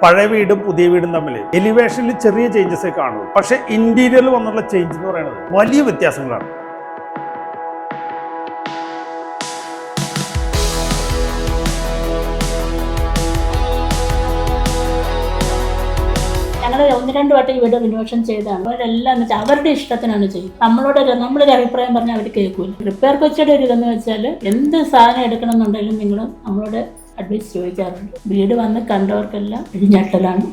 പഴയ വീടും പുതിയ വീടും തമ്മിൽ എലിവേഷനിൽ ചെറിയ ചേഞ്ചസേ കാണുള്ളൂ. പക്ഷെ ഇന്റീരിയറിൽ വന്നുള്ള ചേഞ്ച് എന്ന് പറയുന്നത് വലിയ വ്യത്യാസങ്ങളാണ്. ഞങ്ങൾ 1-2 വട്ടം ഈ വീട് റിനോവേഷൻ ചെയ്താണ്. അവരെല്ലാം എന്ന് വെച്ചാൽ അവരുടെ ഇഷ്ടത്തിനാണ് ചെയ്യും. നമ്മളൊരു അഭിപ്രായം പറഞ്ഞാൽ അവർ കേൾക്കൂല. റിപ്പയർ കൊച്ചിയുടെ ഒരു ഇതെന്ന് വെച്ചാൽ എന്ത് സാധനം എടുക്കണം എന്നുണ്ടെങ്കിലും നിങ്ങൾ നമ്മളോട് അഡ്വൈസ് ചോദിക്കാറുണ്ട്. വീട് വന്ന് കണ്ടവർക്കെല്ലാം ഇടിഞ്ഞട്ടലാണ്.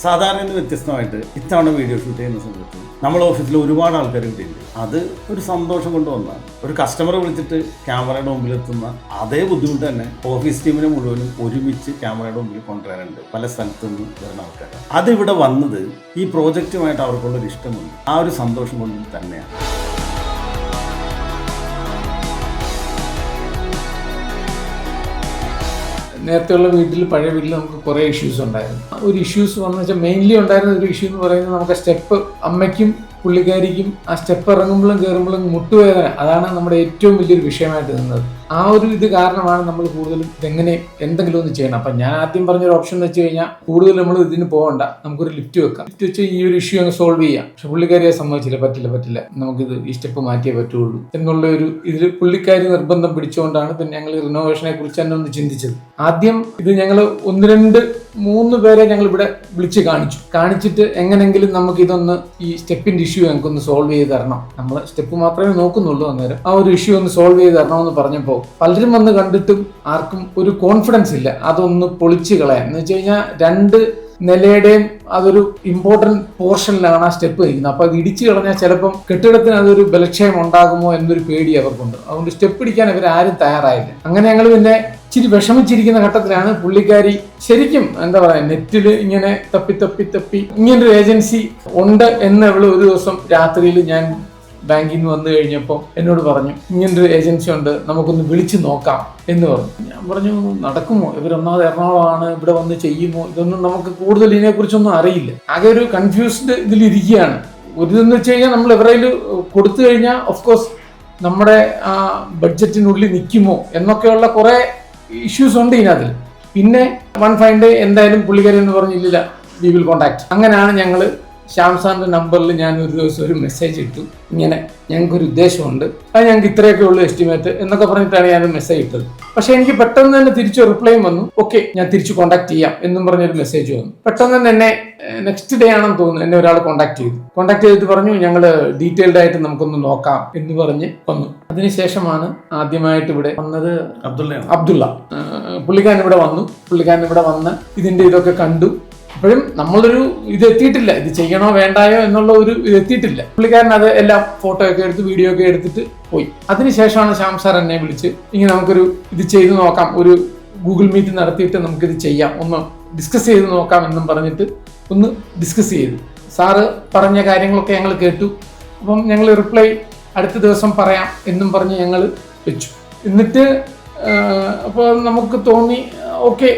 സാധാരണ വ്യത്യസ്തമായിട്ട് ഇത്തവണ വീഡിയോ ഷൂട്ട് ചെയ്യുന്ന സമയത്ത് നമ്മുടെ ഓഫീസിൽ ഒരുപാട് ആൾക്കാർ കിട്ടിയിട്ടുണ്ട്. അത് ഒരു സന്തോഷം കൊണ്ടുവന്നതാണ്. ഒരു കസ്റ്റമറെ വിളിച്ചിട്ട് ക്യാമറയുടെ മുമ്പിലെത്തുന്ന അതേ ബുദ്ധിമുട്ട് തന്നെ ഓഫീസ് ടീമിനെ മുഴുവനും ഒരുമിച്ച് ക്യാമറയുടെ മുമ്പിൽ കൊണ്ടുവരാനുണ്ട് പല സ്ഥലത്തു നിന്ന് വരുന്ന ആൾക്കാർ. അതിവിടെ വന്നത് ഈ പ്രോജക്റ്റുമായിട്ട് അവർക്കുള്ളൊരു ഇഷ്ടമുണ്ട്. ആ ഒരു സന്തോഷം കൊണ്ട് തന്നെയാണ്. നേരത്തെയുള്ള വീട്ടിൽ പഴയ വീട്ടിൽ നമുക്ക് കുറേ ഇഷ്യൂസ് ഉണ്ടായിരുന്നു. ഒരു ഇഷ്യൂസ് വന്നു വെച്ചാൽ മെയിൻലി ഉണ്ടായിരുന്ന ഒരു ഇഷ്യൂ എന്ന് പറയുന്നത് നമുക്ക് സ്റ്റെപ്പ് അമ്മയ്ക്കും പുള്ളിക്കാരിക്കും ആ സ്റ്റെപ്പ് ഇറങ്ങുമ്പോഴും കയറുമ്പോഴും മുട്ടുവേദന, അതാണ് നമ്മുടെ ഏറ്റവും വലിയൊരു വിഷയമായിട്ട് നിന്നത്. ആ ഒരു ഇത് കാരണമാണ് നമ്മൾ കൂടുതലും ഇതെങ്ങനെ എന്തെങ്കിലും ഒന്ന് ചെയ്യണം. അപ്പം ഞാൻ ആദ്യം പറഞ്ഞൊരു ഓപ്ഷൻ എന്ന് വെച്ച് കഴിഞ്ഞാൽ കൂടുതൽ നമ്മൾ ഇതിന് പോകണ്ട, നമുക്കൊരു ലിഫ്റ്റ് വെക്കാം. ലിഫ്റ്റ് വെച്ച് ഈ ഒരു ഇഷ്യൂ അങ്ങ് സോൾവ് ചെയ്യാം. പക്ഷെ പുള്ളിക്കാരി അത് സമ്മതിച്ചില്ല, പറ്റില്ല, നമുക്കിത് ഈ സ്റ്റെപ്പ് മാറ്റിയേ പറ്റുള്ളൂ എന്നുള്ള ഒരു ഇതിൽ പുള്ളിക്കാരി നിർബന്ധം പിടിച്ചുകൊണ്ടാണ് പിന്നെ ഞങ്ങൾ റിനോവേഷനെ കുറിച്ച് തന്നെ ഒന്ന് ചിന്തിച്ചത്. ആദ്യം ഇത് ഞങ്ങൾ 1-2-3 പേരെ ഞങ്ങൾ ഇവിടെ വിളിച്ച് കാണിച്ചിട്ട് എങ്ങനെങ്കിലും നമുക്ക് ഇതൊന്ന് ഈ സ്റ്റെപ്പിന്റെ ഇഷ്യൂ ഞങ്ങൾക്കൊന്ന് സോൾവ് ചെയ്ത് തരണം. നമ്മൾ സ്റ്റെപ്പ് മാത്രമേ നോക്കുന്നുള്ളൂ. അന്നേരം ആ ഒരു ഇഷ്യൂ ഒന്ന് സോൾവ് ചെയ്ത് തരണമെന്ന് പറഞ്ഞപ്പോൾ പലരും വന്ന് കണ്ടിട്ടും ആർക്കും ഒരു കോൺഫിഡൻസ് ഇല്ല അതൊന്ന് പൊളിച്ച് കളയാൻ. എന്ന് വെച്ച് കഴിഞ്ഞാൽ 2 നിലയുടെയും അതൊരു ഇമ്പോർട്ടന്റ് പോർഷനിലാണ് ആ സ്റ്റെപ്പ് ഇരിക്കുന്നത്. അപ്പൊ അത് ഇടിച്ചു കളഞ്ഞാൽ ചിലപ്പം കെട്ടിടത്തിന് അതൊരു ബലക്ഷയം ഉണ്ടാകുമോ എന്നൊരു പേടി അവർക്കുണ്ട്. അതുകൊണ്ട് സ്റ്റെപ്പ് ഇടിക്കാൻ ഇവരാരും തയ്യാറായില്ല. അങ്ങനെ ഞങ്ങൾ പിന്നെ ഇച്ചിരി വിഷമിച്ചിരിക്കുന്ന ഘട്ടത്തിലാണ് പുള്ളിക്കാരി ശരിക്കും എന്താ പറയുക നെറ്റിൽ ഇങ്ങനെ തപ്പി ഇങ്ങനൊരു ഏജൻസി ഉണ്ട് എന്ന് അവള് ഒരു ദിവസം രാത്രിയിൽ ഞാൻ ബാങ്കിൽ നിന്ന് വന്നു കഴിഞ്ഞപ്പോൾ എന്നോട് പറഞ്ഞു ഇങ്ങനൊരു ഏജൻസി ഉണ്ട്, നമുക്കൊന്ന് വിളിച്ചു നോക്കാം എന്ന് പറഞ്ഞു. ഞാൻ പറഞ്ഞു നടക്കുമോ, ഇവരൊന്നാമത് എറണാകുളമാണ്, ഇവിടെ വന്ന് ചെയ്യുമോ, ഇതൊന്നും നമുക്ക് കൂടുതൽ ഇതിനെക്കുറിച്ചൊന്നും അറിയില്ല. ആകെ ഒരു കൺഫ്യൂസ്ഡ് ഇതിലിരിക്കുകയാണ്. ഒരു ഇതെന്ന് വെച്ച് കഴിഞ്ഞാൽ നമ്മൾ എവരേലും കൊടുത്തു കഴിഞ്ഞാൽ ഓഫ്കോഴ്സ് നമ്മുടെ ആ ബഡ്ജറ്റിനുള്ളിൽ നിൽക്കുമോ എന്നൊക്കെയുള്ള കുറേ ഇഷ്യൂസ് ഉണ്ട് ഇതിനകത്തിൽ. പിന്നെ വൺ ഫൈൻ ഡേ എന്തായാലും പുള്ളിക്കാരി എന്ന് പറഞ്ഞില്ല വി വിൽ കോണ്ടാക്ട്. അങ്ങനെയാണ് ഞങ്ങൾ ശ്യാം സാറിന്റെ നമ്പറിൽ ഞാൻ ഒരു ദിവസം ഒരു മെസ്സേജ് ഇട്ടു, ഇങ്ങനെ ഞങ്ങൾക്കൊരു ഉദ്ദേശമുണ്ട്, അത് ഞങ്ങൾക്ക് ഇത്രയൊക്കെ ഉള്ളൂ എസ്റ്റിമേറ്റ് എന്നൊക്കെ പറഞ്ഞിട്ടാണ് ഞാൻ മെസ്സേജ് ഇട്ടത്. പക്ഷെ എനിക്ക് പെട്ടെന്ന് തന്നെ തിരിച്ചു റിപ്ലൈയും വന്നു, ഓക്കെ ഞാൻ തിരിച്ചു കോൺടാക്ട് ചെയ്യാം എന്നും പറഞ്ഞൊരു മെസ്സേജ് വന്നു. പെട്ടെന്ന് തന്നെ എന്നെ നെക്സ്റ്റ് ഡേ ആണെന്ന് തോന്നുന്നു എന്നെ ഒരാൾ കോൺടാക്ട് ചെയ്തിട്ട് പറഞ്ഞു ഞങ്ങൾ ഡീറ്റെയിൽഡ് ആയിട്ട് നമുക്കൊന്ന് നോക്കാം എന്ന് പറഞ്ഞ് വന്നു. അതിനുശേഷമാണ് ആദ്യമായിട്ട് ഇവിടെ വന്നത് അബ്ദുള്ള. പുള്ളിക്കാരൻ ഇവിടെ വന്ന് ഇതിന്റെ ഇതൊക്കെ കണ്ടു. അപ്പോഴും നമ്മളൊരു ഇത് എത്തിയിട്ടില്ല, ഇത് ചെയ്യണോ വേണ്ടായോ എന്നുള്ള ഒരു ഇത് എത്തിയിട്ടില്ല. പുള്ളിക്കാരൻ അത് എല്ലാം ഫോട്ടോ ഒക്കെ എടുത്ത് വീഡിയോ ഒക്കെ എടുത്തിട്ട് പോയി. അതിനുശേഷമാണ് ശ്യാം സാർ എന്നെ വിളിച്ച് ഇങ്ങനെ നമുക്കൊരു ഇത് ചെയ്ത് നോക്കാം, ഒരു ഗൂഗിൾ മീറ്റ് നടത്തിയിട്ട് നമുക്കിത് ചെയ്യാം, ഒന്ന് ഡിസ്കസ് ചെയ്ത് നോക്കാം എന്നും പറഞ്ഞിട്ട് ഒന്ന് ഡിസ്കസ് ചെയ്തു. സാറ് പറഞ്ഞ കാര്യങ്ങളൊക്കെ ഞങ്ങൾ കേട്ടു. അപ്പം ഞങ്ങൾ റിപ്ലൈ അടുത്ത ദിവസം പറയാം എന്നും പറഞ്ഞ് ഞങ്ങൾ വെച്ചു. എന്നിട്ട് അപ്പോൾ നമുക്ക് തോന്നി ഓക്കെ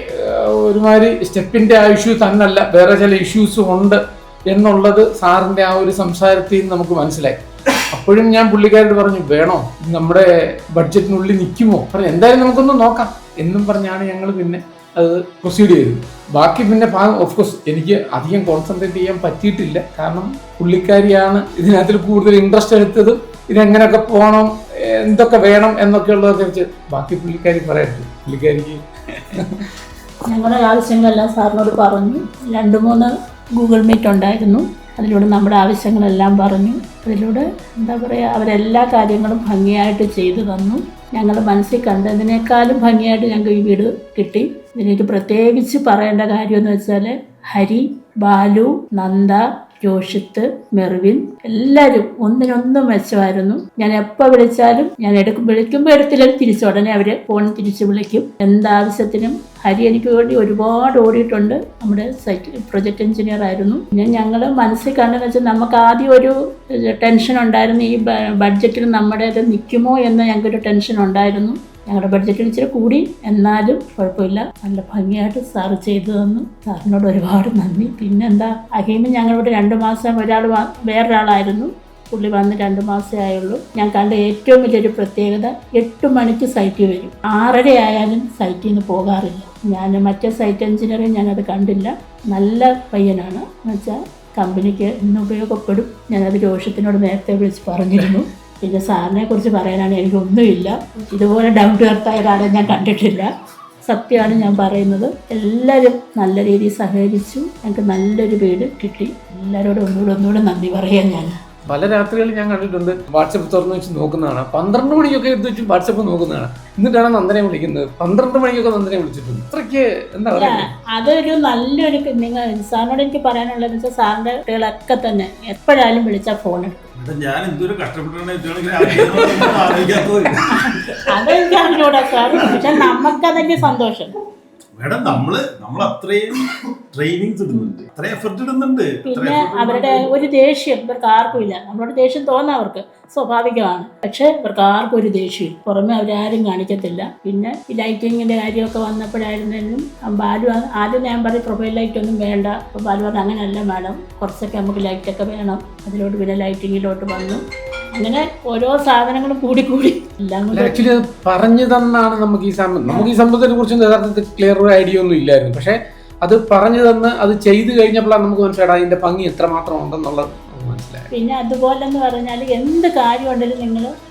ഒരുമാതിരി സ്റ്റെപ്പിന്റെ ആ ഇഷ്യൂ തന്നല്ല വേറെ ചില ഇഷ്യൂസ് ഉണ്ട് എന്നുള്ളത് സാറിന്റെ ആ ഒരു സംസാരത്തിൽ നിന്ന് നമുക്ക് മനസ്സിലായി. അപ്പോഴും ഞാൻ പുള്ളിക്കാരോട് പറഞ്ഞു വേണോ, നമ്മുടെ ബഡ്ജറ്റിനുള്ളിൽ നിൽക്കുമോ, പറഞ്ഞു എന്തായാലും നമുക്കൊന്ന് നോക്കാം എന്നും പറഞ്ഞാണ് ഞങ്ങൾ പിന്നെ അത് പ്രൊസീഡ് ചെയ്തത്. ബാക്കി പിന്നെ ഓഫ്കോഴ്സ് എനിക്ക് അധികം കോൺസെൻട്രേറ്റ് ചെയ്യാൻ പറ്റിയിട്ടില്ല, കാരണം പുള്ളിക്കാരിയാണ് ഇതിനകത്തിൽ കൂടുതൽ ഇൻട്രസ്റ്റ് എടുത്തത്. ഇതെങ്ങനെയൊക്കെ പോകണം, എന്തൊക്കെ വേണം എന്നൊക്കെ ഉള്ളതൊക്കെ വെച്ച് ബാക്കി പുള്ളിക്കാരി പറയട്ടെ. പുള്ളിക്കാരിക്ക് ഞങ്ങളുടെ ആവശ്യങ്ങളെല്ലാം സാറിനോട് പറഞ്ഞു. 2-3 ഗൂഗിൾ മീറ്റ് ഉണ്ടായിരുന്നു. അതിലൂടെ നമ്മുടെ ആവശ്യങ്ങളെല്ലാം പറഞ്ഞു. അതിലൂടെ എന്താ പറയുക അവരെല്ലാ കാര്യങ്ങളും ഭംഗിയായിട്ട് ചെയ്തു തന്നു. ഞങ്ങൾ മനസ്സിൽ കണ്ടതിനേക്കാളും ഭംഗിയായിട്ട് ഞങ്ങൾക്ക് ഈ വീട് കിട്ടി. ഇതിലേക്ക് പ്രത്യേകിച്ച് പറയേണ്ട കാര്യമെന്ന് വെച്ചാൽ ഹരി, ബാലു, നന്ദ, ജോഷിത്ത്, മെർവിൻ എല്ലാവരും ഒന്നിനൊന്നും മെച്ചമായിരുന്നു. ഞാൻ എപ്പോൾ വിളിച്ചാലും ഞാൻ വിളിക്കുമ്പോൾ എടുത്തില്ലെങ്കിൽ തിരിച്ചുടനെ അവർ ഫോൺ തിരിച്ച് വിളിക്കും. എന്താവശ്യത്തിനും ഹരി എനിക്ക് വേണ്ടി ഒരുപാട് ഓടിയിട്ടുണ്ട്. നമ്മുടെ സൈറ്റ് പ്രൊജക്ട് എഞ്ചിനീയർ ആയിരുന്നു. പിന്നെ ഞങ്ങൾ മനസ്സിൽ കണ്ടെന്ന് വെച്ചാൽ നമുക്ക് ആദ്യം ഒരു ടെൻഷൻ ഉണ്ടായിരുന്നു, ഈ ബഡ്ജറ്റിൽ നമ്മുടേത് നിൽക്കുമോ എന്ന് ഞങ്ങൾക്കൊരു ടെൻഷൻ ഉണ്ടായിരുന്നു. ഞങ്ങളുടെ ബഡ്ജറ്റിന് ഇച്ചിരി കൂടി, എന്നാലും കുഴപ്പമില്ല, നല്ല ഭംഗിയായിട്ട് സാറ് ചെയ്തു തന്നു. സാറിനോട് ഒരുപാട് നന്ദി. പിന്നെന്താ, ഹക്കീം ഞങ്ങളോട് 2 മാസം വേറൊരാളായിരുന്നു, പുള്ളി വന്ന് 2 മാസമേ ആയുള്ളൂ. ഞാൻ കണ്ട ഏറ്റവും വലിയൊരു പ്രത്യേകത, 8 മണിക്ക് സൈറ്റിൽ വരും, 6:30 ആയാലും സൈറ്റിൽ നിന്ന് പോകാറില്ല. ഞാൻ മറ്റേ സൈറ്റ് എഞ്ചിനീയറിങ് ഞാനത് കണ്ടില്ല. നല്ല പയ്യനാണ്, എന്നുവെച്ചാൽ കമ്പനിക്ക് ഇന്ന് ഉപയോഗപ്പെടും. ഞാനത് രോഷത്തിനോട് നേരത്തെ വിളിച്ച് പറഞ്ഞിരുന്നു. പിന്നെ സാറിനെ കുറിച്ച് പറയാനാണ് എനിക്കൊന്നുമില്ല. ഇതുപോലെ ഡൗൺ ടു എർത്ത് ആയ ഒരാളെ ഞാൻ കണ്ടിട്ടില്ല. സത്യമാണ് ഞാൻ പറയുന്നത്. എല്ലാവരും നല്ല രീതിയിൽ സഹകരിച്ചു. ഞങ്ങൾക്ക് നല്ലൊരു വീട് കിട്ടി. എല്ലാവരോടും ഒന്നുകൂടെ നന്ദി പറയാൻ ഞാൻ. പല രാത്രികളിൽ ഞാൻ കണ്ടിട്ടുണ്ട്, വാട്സപ്പ് തുറന്ന് വെച്ച് നോക്കുന്നതാണ്. 12 മണിക്കൊക്കെ എടുത്ത് വെച്ച് വാട്സപ്പ് നോക്കുന്നതാണ്. എന്നിട്ടാണ് നന്ദനെ വിളിക്കുന്നത്. 12 മണിക്കൊക്കെ നന്ദനെ വിളിച്ചിട്ടുണ്ട്. ഇത്രയ്ക്ക് എന്താ പറയുക, അതൊരു നല്ലൊരു, നിങ്ങൾ സാറിനോട് എനിക്ക് പറയാനുള്ളതെന്ന് വെച്ചാൽ, സാറിൻ്റെ കുട്ടികളൊക്കെ തന്നെ എപ്പോഴായാലും വിളിച്ചാൽ ഫോൺ എടുക്കും. ഞാൻ എന്തൊരു കഷ്ടപ്പെട്ടാണ് അതെനിക്ക് അറിഞ്ഞൂടാ സാർ, പക്ഷെ നമുക്കതൊക്കെ സന്തോഷം. മേഡം, നമ്മൾ അത്രയും ട്രെയിനിങ്സ് ഇടുന്നുണ്ട്, അത്രയും എഫർട്ട് ഇടുന്നുണ്ട്. പിന്നെ അവരുടെ ഒരു ദേഷ്യം ഇവർക്ക് ആർക്കും ഇല്ല. നമ്മളോട് ദേഷ്യം തോന്നാം, അവർക്ക് സ്വാഭാവികമാണ്. പക്ഷെ ഇവർക്ക് ആർക്കും ഒരു ദേഷ്യം പുറമെ അവരാരും കാണിക്കത്തില്ല. പിന്നെ ഈ ലൈറ്റിങ്ങിന്റെ കാര്യമൊക്കെ വന്നപ്പോഴായിരുന്നെങ്കിലും ബാലു ആദ്യം ഞാൻ പറയും പ്രൊഫൈൽ ലൈറ്റ് ഒന്നും വേണ്ട. അപ്പോൾ ബാലു പറഞ്ഞു അങ്ങനെയല്ല മാഡം, കുറച്ചൊക്കെ നമുക്ക് ലൈറ്റൊക്കെ വേണം. അതിലോട്ട് പിന്നെ ലൈറ്റിങ്ങിലോട്ട് വന്നു. അങ്ങനെ ഓരോ സാധനങ്ങളും കൂടി എല്ലാം കൂടി ആക്ച്വലി അത് പറഞ്ഞു തന്നാണ് നമുക്ക് ഈ സംഭവത്തിനെ കുറിച്ച് യഥാർത്ഥത്തിൽ ക്ലിയർ ഐഡിയ ഒന്നും ഇല്ലായിരുന്നു. പക്ഷെ അത് പറഞ്ഞു തന്ന് അത് ചെയ്ത് കഴിഞ്ഞപ്പോഴാണ് നമുക്ക് മനസ്സിലായത് അതിന്റെ ഭംഗി എത്രമാത്രം ഉണ്ടെന്നുള്ളത് മനസ്സിലായി. പിന്നെ അതുപോലെ എന്ന് പറഞ്ഞാൽ എന്ത് കാര്യം ഉണ്ടെങ്കിലും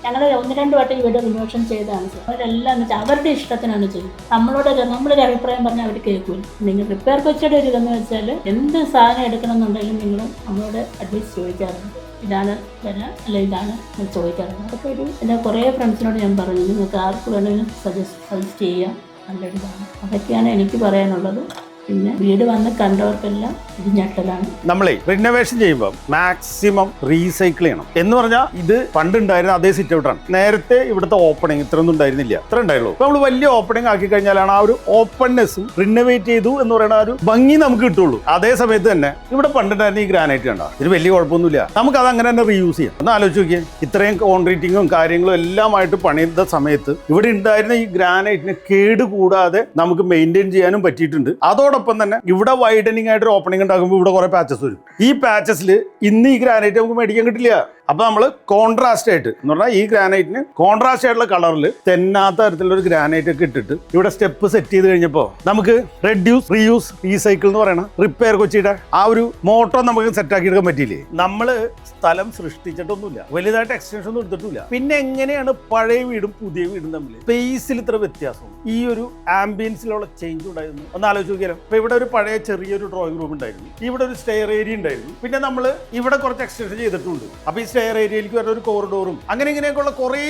ഞങ്ങൾ 1-2 വട്ടം ഇവിടെ റിനോവേഷൻ ചെയ്തതാണ് സാർ. അവരെല്ലാം എന്ന് വെച്ചാൽ അവരുടെ ഇഷ്ടത്തിനാണ് ചെയ്യുന്നത്. നമ്മളൊരു അഭിപ്രായം പറഞ്ഞാൽ അവർ കേൾക്കില്ല. നിങ്ങൾ റിപ്പയർ കൊച്ചയുടെ ഒരു ഇതെന്ന് വെച്ചാൽ എന്ത് സാധനം എടുക്കണമെന്നുണ്ടെങ്കിലും നിങ്ങൾ നമ്മളോട് അഡ്വൈസ് ചോദിക്കാറുണ്ട്. ഇതാണ് വില, അല്ല ഇതാണ് ചോദിക്കാറുണ്ട്. അതൊക്കെ എൻ്റെ കുറേ ഫ്രണ്ട്സിനോട് ഞാൻ പറഞ്ഞു, നിങ്ങൾക്ക് ആർക്ക് വേണമെങ്കിലും സജസ്റ്റ് ചെയ്യാം, നല്ലൊരിതാണ്. അതൊക്കെയാണ് എനിക്ക് പറയാനുള്ളത്. പിന്നെ വീട് വന്ന് കണ്ടവർക്കെല്ലാം ഇത് ഞെട്ടലാണ്. നമ്മളെ റിനോവേഷൻ ചെയ്യുമ്പോൾ മാക്സിമം റീസൈക്കിൾ ചെയ്യണം. എന്ന് പറഞ്ഞാൽ ഇത് പണ്ടുണ്ടായിരുന്ന അതേ സിറ്റ് ഔട്ടാണ്. നേരത്തെ ഇവിടുത്തെ ഓപ്പണിങ് ഇത്രയൊന്നും ഉണ്ടായിരുന്നില്ല, ഇത്ര ഉണ്ടായുള്ളൂ. അപ്പോൾ നമ്മൾ വലിയ ഓപ്പണിങ് ആക്കി കഴിഞ്ഞാലാണ് ആ ഒരു ഓപ്പൺനെസ്സും റിനോവേറ്റ് ചെയ്തു എന്ന് പറയുന്ന ആ ഒരു ഭംഗി നമുക്ക് കിട്ടുള്ളൂ. അതേ സമയത്ത് തന്നെ ഇവിടെ പണ്ടുണ്ടായിരുന്ന ഈ ഗ്രാനൈറ്റ് കണ്ടോ, ഇത് വലിയ കുഴപ്പമൊന്നുമില്ല, നമുക്ക് അത് അങ്ങനെ തന്നെ റീയൂസ് ചെയ്യാം. ഒന്ന് ആലോചിച്ച് നോക്കിയാൽ, ഇത്രയും കോൺക്രീറ്റിങ്ങും കാര്യങ്ങളും എല്ലാമായിട്ട് പണിത സമയത്ത് ഇവിടെ ഉണ്ടായിരുന്ന ഈ ഗ്രാനൈറ്റിന് കേട് കൂടാതെ നമുക്ക് മെയിൻറ്റെയിൻ ചെയ്യാനും പറ്റിയിട്ടുണ്ട്. അതോടൊപ്പം തന്നെ ഇവിടെ വൈഡനിങ് ആയിട്ട് ഓപ്പണിംഗ് ഉണ്ടാക്കുമ്പോൾ ഇവിടെ കുറെ പാച്ചസ് വരും. ഈ പാച്ചസിൽ ഇന്ന് ഈ ഗ്രാനൈറ്റ് നമുക്ക് മേടിക്കാൻ കിട്ടില്ല. അപ്പൊ നമ്മൾ കോൺട്രാസ്റ്റ് ആയിട്ട് എന്ന് പറഞ്ഞാൽ ഈ ഗ്രാനൈറ്റിന് കോൺട്രാസ്റ്റ് ആയിട്ടുള്ള കളറിൽ തെന്നാത്ത തരത്തിലുള്ള ഒരു ഗ്രാനൈറ്റ് ഒക്കെ ഇട്ടിട്ട് ഇവിടെ സ്റ്റെപ്പ് സെറ്റ് ചെയ്ത് കഴിഞ്ഞപ്പോൾ നമുക്ക് റെഡ്യൂസ് റീയൂസ് റീസൈക്കിൾ എന്ന് പറയുന്ന റിപ്പയർ കൊച്ചിയുടെ ആ ഒരു മോട്ടോ നമുക്ക് സെറ്റ് ആക്കി എടുക്കാൻ പറ്റിയില്ലേ. നമ്മൾ സ്ഥലം സൃഷ്ടിച്ചിട്ടൊന്നുമില്ല, വലുതായിട്ട് എക്സ്റ്റൻഷൻ ഒന്നും എടുത്തിട്ടില്ല. പിന്നെ എങ്ങനെയാണ് പഴയ വീടും പുതിയ വീടും തമ്മിൽ സ്പേസിൽ ഇത്ര വ്യത്യാസം, ഈ ഒരു ആംബിയൻസിലുള്ള ചേഞ്ച് ഉണ്ടായിരുന്നു? ഒന്ന് ആലോചിച്ച് നോക്കിയാലും. ഇപ്പൊ ഇവിടെ ഒരു പഴയ ചെറിയൊരു ഡ്രോയിങ് റൂം ഉണ്ടായിരുന്നു, ഇവിടെ ഒരു സ്റ്റെയർ ഏരിയ ഉണ്ടായിരുന്നു, പിന്നെ നമ്മൾ ഇവിടെ കുറച്ച് എക്സ്റ്റൻഷൻ ചെയ്തിട്ടുണ്ട്. അപ്പൊ ഈ സ്റ്റെയർ ഏരിയയിലേക്ക് വരുന്ന ഒരു കോറിഡോറും അങ്ങനെ ഇങ്ങനെയൊക്കെയുള്ള കുറേ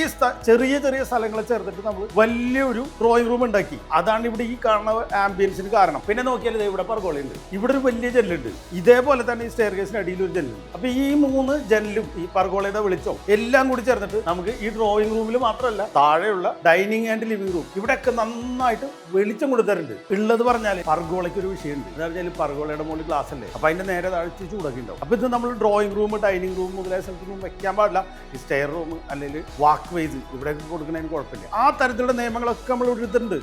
ചെറിയ ചെറിയ സ്ഥലങ്ങളെ ചേർത്തിട്ട് നമ്മൾ വലിയൊരു ഡ്രോയിങ് റൂം ഉണ്ടാക്കി. അതാണ് ഇവിടെ ഈ കാണുന്ന ആംബിയൻസിന് കാരണം. പിന്നെ നോക്കിയാൽ ഇവിടെ പർഗോളയുണ്ട്, ഇവിടെ ഒരു വലിയ ജനലുണ്ട്, ഇതേപോലെ തന്നെ ഈ സ്റ്റെയർ കേസിന് അടിയിൽ ഒരു ജനലുണ്ട്. അപ്പൊ ഈ 3 ജനലും ഈ പർഗോളയുടെ വെളിച്ചം എല്ലാം കൂടി ചേർന്നിട്ട് നമുക്ക് ഈ ഡ്രോയിങ് റൂമിൽ മാത്രമല്ല താഴെയുള്ള ഡൈനിങ് ആൻഡ് ലിവിംഗ് റൂം ഇവിടെയൊക്കെ നന്നായിട്ട് വെളിച്ചം കൊടുത്തിട്ടുണ്ട്. ഉള്ളത് പറഞ്ഞാൽ പർഗോളയ്ക്ക് ഒരു വിഷയമുണ്ട്. എന്ന് പറഞ്ഞാൽ പർഗോളയുടെ മുകളിൽ ഗ്ലാസ് അല്ലേ, അപ്പൊ അതിന്റെ നേരെ താഴ്ച ചൂടൊക്കെ ഉണ്ടാവും. അപ്പൊ ഇത് നമ്മൾ ഡ്രോയിങ് റൂം ഡൈനിങ് റൂം മുതലായ സ്ഥലത്തൊന്നും വെക്കാൻ പാടില്ല. ഈ സ്റ്റെയർ റൂം അല്ലെങ്കിൽ വാക്ക് വേസ് ഇവിടെയൊക്കെ കൊടുക്കുന്നതിന് കുഴപ്പമില്ല. ആ തരത്തിലുള്ള നിയമങ്ങളൊക്കെ നമ്മൾ എടുത്തിട്ടുണ്ട്.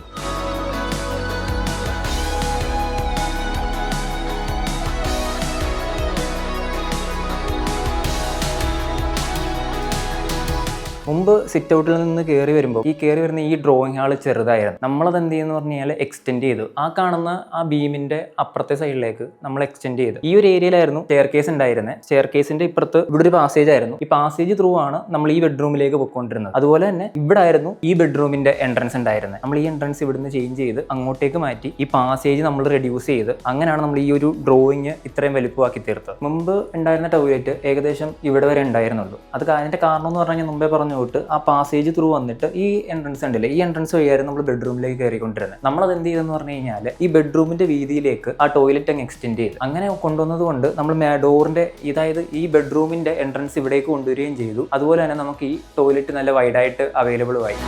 മുമ്പ് സിറ്റ് ഔട്ടിൽ നിന്ന് കയറി വരുമ്പോൾ വരുന്ന ഈ ഡ്രോയിങ് ഹാൾ ചെറുതായിരുന്നു. നമ്മളത് എന്ത് ചെയ്യുന്നു പറഞ്ഞു കഴിഞ്ഞാൽ എക്സ്റ്റെൻഡ് ചെയ്തു. ആ കാണുന്ന ആ ബീമിന്റെ അപ്പുറത്തെ സൈഡിലേക്ക് നമ്മൾ എക്സ്റ്റെൻഡ് ചെയ്തു. ഈ ഒരു ഏരിയയിലായിരുന്നു സ്റ്റെയർ കേസ് ഉണ്ടായിരുന്നത്. സ്റ്റെയർ കേസിന്റെ ഇപ്പുറത്ത് ഇവിടെ ഒരു പാസേജ് ആയിരുന്നു. ഈ പാസേജ് ത്രൂ ആണ് നമ്മൾ ഈ ബെഡ്റൂമിലേക്ക് പോയിക്കൊണ്ടിരുന്നത്. അതുപോലെ തന്നെ ഇവിടെ ആയിരുന്നു ഈ ബെഡ്റൂമിന്റെ എൻട്രൻസ് ഉണ്ടായിരുന്നത്. നമ്മൾ ഈ എൻട്രൻസ് ഇവിടുന്ന് ചേഞ്ച് ചെയ്ത് അങ്ങോട്ടേക്ക് മാറ്റി ഈ പാസേജ് നമ്മൾ റെഡ്യൂസ് ചെയ്ത് അങ്ങനെയാണ് നമ്മൾ ഈ ഒരു ഡ്രോയിങ് ഇത്രയും വലുപ്പമാക്കി തീർത്തത്. മുമ്പ് ഉണ്ടായിരുന്ന ടോയ്ലറ്റ് ഏകദേശം ഇവിടെ വരെ ഉണ്ടായിരുന്നുള്ളൂ. അത് അതിന്റെ കാരണം എന്ന് പറഞ്ഞാൽ മുമ്പേ പറഞ്ഞു തൊട്ട് ആ പാസേജ് ത്രൂ വന്നിട്ട് ഈ എൻട്രൻസ് ഉണ്ടല്ലേ, ഈ എൻട്രൻസ് വഴിയായിരുന്നു നമ്മൾ ബെഡ്റൂമിലേക്ക് കയറിക്കൊണ്ടിരുന്നത്. നമ്മളത് എന്ത് ചെയ്തെന്ന് പറഞ്ഞു കഴിഞ്ഞാൽ ഈ ബെഡ്റൂമിന്റെ വീതിയിലേക്ക് ആ ടോയ്ലറ്റ് അങ്ങ് എക്സ്റ്റെൻഡ് ചെയ്ത് അങ്ങനെ കൊണ്ടുവന്നത് കൊണ്ട് നമ്മൾ ഡോറിന്റെ അതായത് ഈ ബെഡ്റൂമിന്റെ എൻട്രൻസ് ഇവിടേക്ക് കൊണ്ടുവരികയും ചെയ്തു. അതുപോലെ തന്നെ നമുക്ക് ഈ ടോയ്ലറ്റ് നല്ല വൈഡായിട്ട് അവൈലബിൾ ആയി.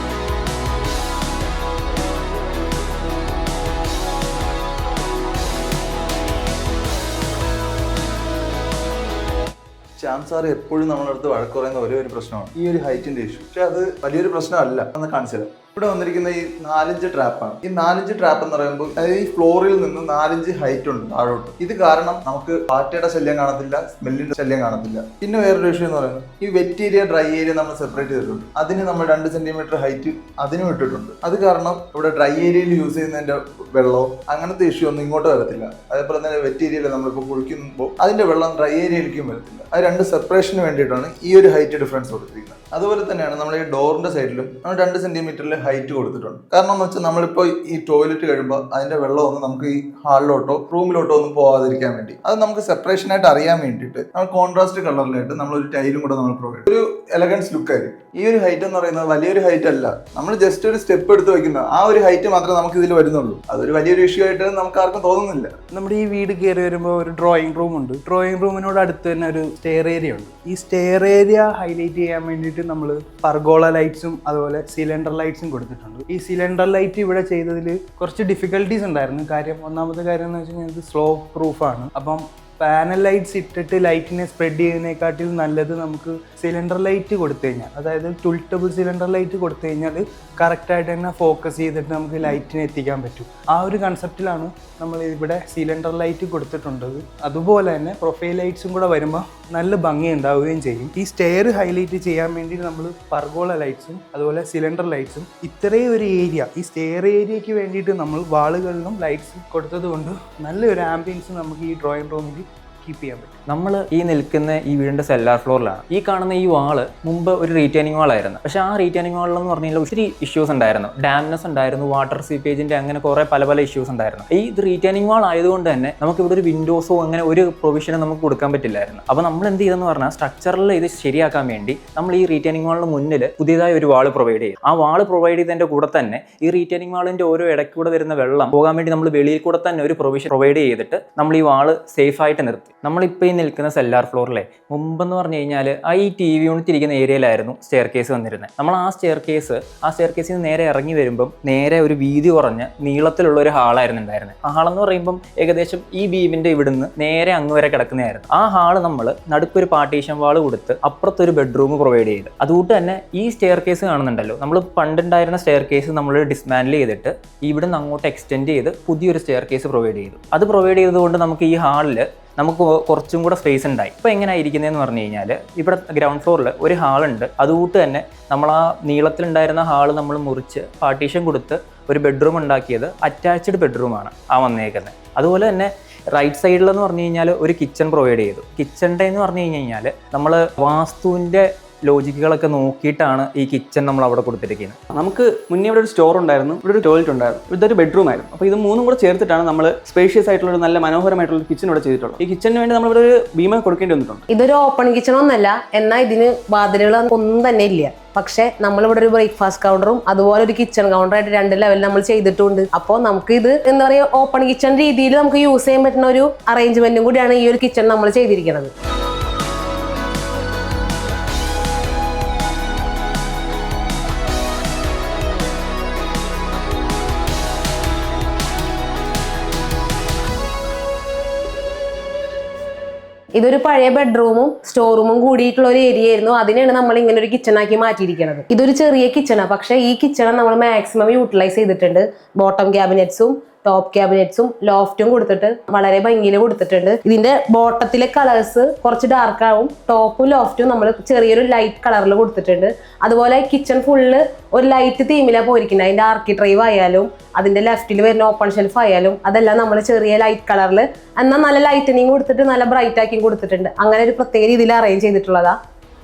ശ്യാം സാർ എപ്പോഴും നമ്മളടുത്ത് വഴക്ക് പറയുന്ന ഒരേ ഒരു പ്രശ്നമാണ് ഈ ഒരു ഹൈറ്റിന്റെ ഇഷ്യൂ. പക്ഷെ അത് വലിയൊരു പ്രശ്നമല്ല എന്ന് കാണിച്ചു തരാം. ഇവിടെ വന്നിരിക്കുന്ന ഈ 4-ഇഞ്ച് ട്രാപ്പാണ്. ഈ 4-ഇഞ്ച് ട്രാപ്പ് എന്ന് പറയുമ്പോൾ അതായത് ഈ ഫ്ലോറിൽ നിന്ന് 4-ഇഞ്ച് ഹൈറ്റ് ഉണ്ട് താഴോട്ട്. ഇത് കാരണം നമുക്ക് പാറ്റയുടെ ശല്യം കാണത്തില്ല, സ്മെല്ലിന്റെ ശല്യം കാണത്തില്ല. പിന്നെ വേറൊരു വിഷയം എന്ന് പറയുന്നത് ഈ വെറ്റ് ഏരിയ ഡ്രൈ ഏരിയ നമ്മൾ സെപ്പറേറ്റ് ചെയ്തിട്ടുണ്ട്. അതിന് നമ്മൾ 2 സെന്റിമീറ്റർ ഹൈറ്റ് അതിനും ഇട്ടിട്ടുണ്ട്. അത് കാരണം ഇവിടെ ഡ്രൈ ഏരിയയിൽ യൂസ് ചെയ്യുന്നതിന്റെ വെള്ളമോ അങ്ങനത്തെ ഇഷ്യൂ ഒന്നും ഇങ്ങോട്ട് വരത്തില്ല. അതേപോലെ തന്നെ വെറ്റ് ഏരിയയിൽ നമ്മളിപ്പോൾ കുളിക്കുമ്പോൾ അതിന്റെ വെള്ളം ഡ്രൈ ഏരിയയിലേക്കും വരത്തില്ല. അത് 2 സെപ്പറേഷന് വേണ്ടിയിട്ടാണ് ഈ ഒരു ഹൈറ്റ് ഡിഫറൻസ് കൊടുത്തിരിക്കുന്നത്. അതുപോലെ തന്നെയാണ് നമ്മൾ ഈ ഡോറിന്റെ സൈഡിലും നമ്മൾ 2 സെന്റിമീറ്ററിൽ ഹൈറ്റ് കൊടുത്തിട്ടുണ്ട്. കാരണം എന്ന് വെച്ചാൽ നമ്മളിപ്പോൾ ഈ ടോയ്ലറ്റ് കഴിയുമ്പോൾ അതിന്റെ വെള്ളമൊന്നും നമുക്ക് ഈ ഹാളിലോട്ടോ റൂമിലോട്ടോ ഒന്നും പോകാതിരിക്കാൻ വേണ്ടി അത് നമുക്ക് സെപ്പറേഷൻ ആയിട്ട് അറിയാൻ വേണ്ടിയിട്ട് നമ്മൾ കോൺട്രാസ്റ്റ് കളറിലായിട്ട് നമ്മൾ ഒരു ടൈലും കൂടെ നമ്മൾ പ്രൊവൈഡ് ചെയ്യും. ഒരു എലഗൻസ് ലുക്ക് ആയിരിക്കും. ഈ ഒരു ഹൈറ്റ് എന്ന് പറയുന്നത് വലിയൊരു ഹൈറ്റ് അല്ല, നമ്മൾ ജസ്റ്റ് ഒരു സ്റ്റെപ്പ് എടുത്ത് വെക്കുന്ന ആ ഒരു ഹൈറ്റ് മാത്രമേ നമുക്ക് ഇതിൽ വരുന്നുള്ളൂ. അതൊരു വലിയൊരു ഇഷ്യൂ ആയിട്ട് നമുക്ക് ആർക്കും തോന്നുന്നില്ല. നമ്മുടെ ഈ വീട് കയറി വരുമ്പോൾ ഒരു ഡ്രോയിങ് റൂം ഉണ്ട്. ഡ്രോയിങ് റൂമിനോട് അടുത്ത് തന്നെ ഒരു സ്റ്റെയർ ഏരിയ ഉണ്ട്. ഈ സ്റ്റെയർ ഏരിയ ഹൈലൈറ്റ് ചെയ്യാൻ വേണ്ടിയിട്ട് നമ്മൾ പർഗോള ലൈറ്റ്സും അതുപോലെ സിലിണ്ടർ ലൈറ്റ്സും കൊടുത്തിട്ടുണ്ട്. ഈ സിലിണ്ടർ ലൈറ്റ് ഇവിടെ ചെയ്തതിൽ കുറച്ച് ഡിഫിക്കൽട്ടീസ് ഉണ്ടായിരുന്നു. കാര്യം ഒന്നാമത്തെ കാര്യം എന്ന് വെച്ച് കഴിഞ്ഞാൽ ഇത് സ്ലോ പ്രൂഫാണ്. അപ്പം പാനൽ ലൈറ്റ്സ് ഇട്ടിട്ട് ലൈറ്റിനെ സ്പ്രെഡ് ചെയ്യുന്നതിനെക്കാട്ടിൽ നല്ലത് നമുക്ക് സിലിണ്ടർ ലൈറ്റ് കൊടുത്തു കഴിഞ്ഞാൽ, അതായത് ടുൾട്ടബിൾ സിലിണ്ടർ ലൈറ്റ് കൊടുത്തു കഴിഞ്ഞാൽ കറക്റ്റായിട്ട് തന്നെ ഫോക്കസ് ചെയ്തിട്ട് നമുക്ക് ലൈറ്റിനെ എത്തിക്കാൻ പറ്റും. ആ ഒരു കൺസെപ്റ്റിലാണ് നമ്മൾ ഇവിടെ സിലിണ്ടർ ലൈറ്റ് കൊടുത്തിട്ടുള്ളത്. അതുപോലെ തന്നെ പ്രൊഫൈൽ ലൈറ്റ്സും കൂടെ വരുമ്പോൾ നല്ല ഭംഗി ഉണ്ടാവുകയും ചെയ്യും. ഈ സ്റ്റെയർ ഹൈലൈറ്റ് ചെയ്യാൻ വേണ്ടി നമ്മൾ പർഗോള ലൈറ്റ്സും അതുപോലെ സിലിണ്ടർ ലൈറ്റ്സും ഇത്രയും ഒരു ഏരിയ ഈ സ്റ്റെയർ ഏരിയയ്ക്ക് വേണ്ടിയിട്ട് നമ്മൾ വാളുകളിലും ലൈറ്റ്സ് കൊടുത്തത് കൊണ്ട് നല്ലൊരു ആംബിയൻസ് നമുക്ക് ഈ ഡ്രോയിങ് റൂമിൽ കീപ്പ് ചെയ്യാൻ പറ്റും. നമ്മൾ ഈ നിൽക്കുന്ന ഈ വീടിൻ്റെ സെല്ലാർ ഫ്ലോറിലാണ്. ഈ കാണുന്ന ഈ വാള് മുമ്പ് ഒരു റീറ്റൈനിങ് വാളായിരുന്നു. പക്ഷേ ആ റീറ്റൈനിങ് വാളിലെന്ന് പറഞ്ഞു കഴിഞ്ഞാൽ ഒത്തിരി ഇഷ്യൂസ് ഉണ്ടായിരുന്നു. ഡാംനെസ് ഉണ്ടായിരുന്നു, വാട്ടർ സീപ്പേജിൻ്റെ അങ്ങനെ കുറേ പല ഇഷ്യൂസ് ഉണ്ടായിരുന്നു. ഇത് റീറ്റൈനിങ് വാൾ ആയതുകൊണ്ട് തന്നെ നമുക്ക് ഇവിടെ ഒരു വിൻഡോസോ അങ്ങനെ ഒരു പ്രൊവിഷനും നമുക്ക് കൊടുക്കാൻ പറ്റില്ലായിരുന്നു. അപ്പോൾ നമ്മൾ എന്ത് ചെയ്തെന്ന് പറഞ്ഞാൽ സ്ട്രക്ചറിൽ ഇത് ശരിയാക്കാൻ വേണ്ടി നമ്മൾ ഈ റീറ്റൈനിങ് വാളിന് മുന്നിൽ പുതിയതായി ഒരു വാൾ പ്രൊവൈഡ് ചെയ്യും. ആ വാൾ പ്രൊവൈഡ് ചെയ്തതിൻ്റെ കൂടെ തന്നെ ഈ റീറ്റൈനിങ് വാളിൻ്റെ ഓരോ ഇടയ്ക്കൂടെ വരുന്ന വെള്ളം പോകാൻ വേണ്ടി നമ്മൾ വെളിയിൽ കൂടെ തന്നെ ഒരു പ്രൊവിഷൻ പ്രൊവൈഡ് ചെയ്തിട്ട് നമ്മൾ ഈ വാൾ സേഫായിട്ട് നിർത്തി. നമ്മളിപ്പോൾ ഈ നിൽക്കുന്ന സെല്ലാർ ഫ്ലോറിലെ മുമ്പെന്ന് പറഞ്ഞു കഴിഞ്ഞാൽ ഈ TV യൂണിറ്റ് ഇരിക്കുന്ന ഏരിയയിലായിരുന്നു സ്റ്റെയർ കേസ് വന്നിരുന്നത്. നമ്മൾ ആ സ്റ്റെയർ കേസിൽ നിന്ന് നേരെ ഇറങ്ങി വരുമ്പം നേരെ ഒരു വീതി കുറഞ്ഞ നീളത്തിലുള്ള ഒരു ഹാളായിരുന്നു ഉണ്ടായിരുന്നത്. ആ ഹാളെന്ന് പറയുമ്പം ഏകദേശം ഈ ബീമിൻ്റെ ഇവിടുന്ന് നേരെ അങ്ങ് വരെ കിടക്കുന്നതായിരുന്നു. ആ ഹാള് നമ്മൾ നടുക്കൊരു പാർട്ടീഷൻ വാൾ കൊടുത്ത് അപ്പുറത്തൊരു ബെഡ്റൂം പ്രൊവൈഡ് ചെയ്ത്. അതുകൊണ്ട് തന്നെ ഈ സ്റ്റെയർ കേസ് കാണുന്നുണ്ടല്ലോ, നമ്മൾ പണ്ടുണ്ടായിരുന്ന സ്റ്റെയർ കേസ് നമ്മൾ ഡിസ്മാൻഡിൽ ചെയ്തിട്ട് ഇവിടുന്ന് അങ്ങോട്ട് എക്സ്റ്റെൻഡ് ചെയ്ത് പുതിയൊരു സ്റ്റെയർ കേസ് പ്രൊവൈഡ് ചെയ്തു. അത് പ്രൊവൈഡ് ചെയ്തതുകൊണ്ട് നമുക്ക് ഈ ഹാളിൽ നമുക്ക് കുറച്ചും കൂടെ സ്പേസ് ഉണ്ടായി. ഇപ്പോൾ എങ്ങനെ ആയിരിക്കുന്നതെന്ന് പറഞ്ഞു കഴിഞ്ഞാൽ ഇവിടെ ഗ്രൗണ്ട് ഫ്ലോറിൽ ഒരു ഹാളുണ്ട്. അതുകൂട്ട് തന്നെ നമ്മൾ ആ നീളത്തിലുണ്ടായിരുന്ന ഹാള് നമ്മൾ മുറിച്ച് പാർട്ടീഷൻ കൊടുത്ത് ഒരു ബെഡ്റൂം ഉണ്ടാക്കിയത് അറ്റാച്ച്ഡ് ബെഡ്റൂമാണ് ആ വന്നേക്കുന്നത്. അതുപോലെ തന്നെ റൈറ്റ് സൈഡിലെന്ന് പറഞ്ഞു കഴിഞ്ഞാൽ ഒരു കിച്ചൺ പ്രൊവൈഡ് ചെയ്തു. കിച്ചണിൻ്റെ എന്ന് പറഞ്ഞു കഴിഞ്ഞാൽ നമ്മൾ വാസ്തുവിൻ്റെ ലോജിക്കുകളൊക്കെ നോക്കിയിട്ടാണ് ഈ കിച്ചൺ നമ്മൾ അവിടെ കൊടുത്തിരിക്കുന്നത്. നമുക്ക് മുന്നേ ഇവിടെ ഒരു സ്റ്റോർ ഉണ്ടായിരുന്നു, ഇവിടെ ഒരു ടോയ്ലറ്റ് ഉണ്ടായിരുന്നു, ഇതൊരു ബെഡ്റൂം ആയിരുന്നു. അപ്പോൾ ഇത് മൂന്നും കൂടെ ചേർത്തിട്ടാണ് നമ്മൾ സ്പേഷ്യസ് ആയിട്ടുള്ള ഒരു നല്ല മനോഹരമായിട്ടുള്ള കിച്ചൺ ഇവിടെ ചെയ്തിട്ടുള്ളത്. ഈ കിച്ചണിന് വേണ്ടി നമ്മൾ ഇവിടെ ഒരു ഭീമ കൊടുക്കേണ്ടി വന്നിട്ടുണ്ട്. ഇതൊരു ഓപ്പൺ കിച്ചൺ ഒന്നല്ല, എന്നാൽ ഇതിന് വാതിലുകൾ ഒന്നും തന്നെ ഇല്ല. പക്ഷെ നമ്മളിവിടെ ഒരു ബ്രേക്ക്ഫാസ്റ്റ് കൗണ്ടറും അതുപോലെ ഒരു കിച്ചൺ കൗണ്ടറായിട്ട് 2 ലെവലിൽ നമ്മൾ ചെയ്തിട്ടുണ്ട്. അപ്പോൾ നമുക്ക് ഇത് എന്താ പറയുക, ഓപ്പൺ കിച്ചൺ രീതിയിൽ നമുക്ക് യൂസ് ചെയ്യാൻ പറ്റുന്ന ഒരു അറേഞ്ച്മെന്റും കൂടിയാണ് ഈ ഒരു കിച്ചൺ നമ്മൾ ചെയ്തിരിക്കുന്നത്. ഇതൊരു പഴയ ബെഡ്റൂമും സ്റ്റോർ റൂമും കൂടിയിട്ടുള്ള ഒരു ഏരിയ ആയിരുന്നു. അതിനെയാണ് നമ്മൾ ഇങ്ങനെ ഒരു കിച്ചൺ ആക്കി മാറ്റിയിരിക്കുന്നത്. ഇതൊരു ചെറിയ കിച്ചണാണ്, പക്ഷേ ഈ കിച്ചൺ നമ്മൾ മാക്സിമം യൂട്ടിലൈസ് ചെയ്തിട്ടുണ്ട്. ബോട്ടം ക്യാബിനറ്റ്സും ടോപ്പ് ക്യാബിനറ്റ്സും ലോഫ്റ്റും കൊടുത്തിട്ട് വളരെ ഭംഗിയിൽ കൊടുത്തിട്ടുണ്ട്. ഇതിന്റെ ബോട്ടത്തിലെ കളേഴ്സ് കുറച്ച് ഡാർക്ക് ആവും, ടോപ്പും ലോഫ്റ്റും നമ്മൾ ചെറിയൊരു ലൈറ്റ് കളറിൽ കൊടുത്തിട്ടുണ്ട്. അതുപോലെ കിച്ചൺ ഫുള്ള് ഒരു ലൈറ്റ് തീമിലാണ് പോയിരിക്കുന്നത്. അതിന്റെ ആർക്കി ഡ്രൈവ് ആയാലും അതിന്റെ ലെഫ്റ്റിൽ വരുന്ന ഓപ്പൺ ഷെൽഫ് ആയാലും അതെല്ലാം നമ്മൾ ചെറിയ ലൈറ്റ് കളറിൽ എന്നാൽ നല്ല ലൈറ്റനിങ് കൊടുത്തിട്ട് നല്ല ബ്രൈറ്റ് ആക്കി കൊടുത്തിട്ടുണ്ട്. അങ്ങനെ ഒരു പ്രത്യേക രീതിയിൽ അറേഞ്ച് ചെയ്തിട്ടുള്ളതാ.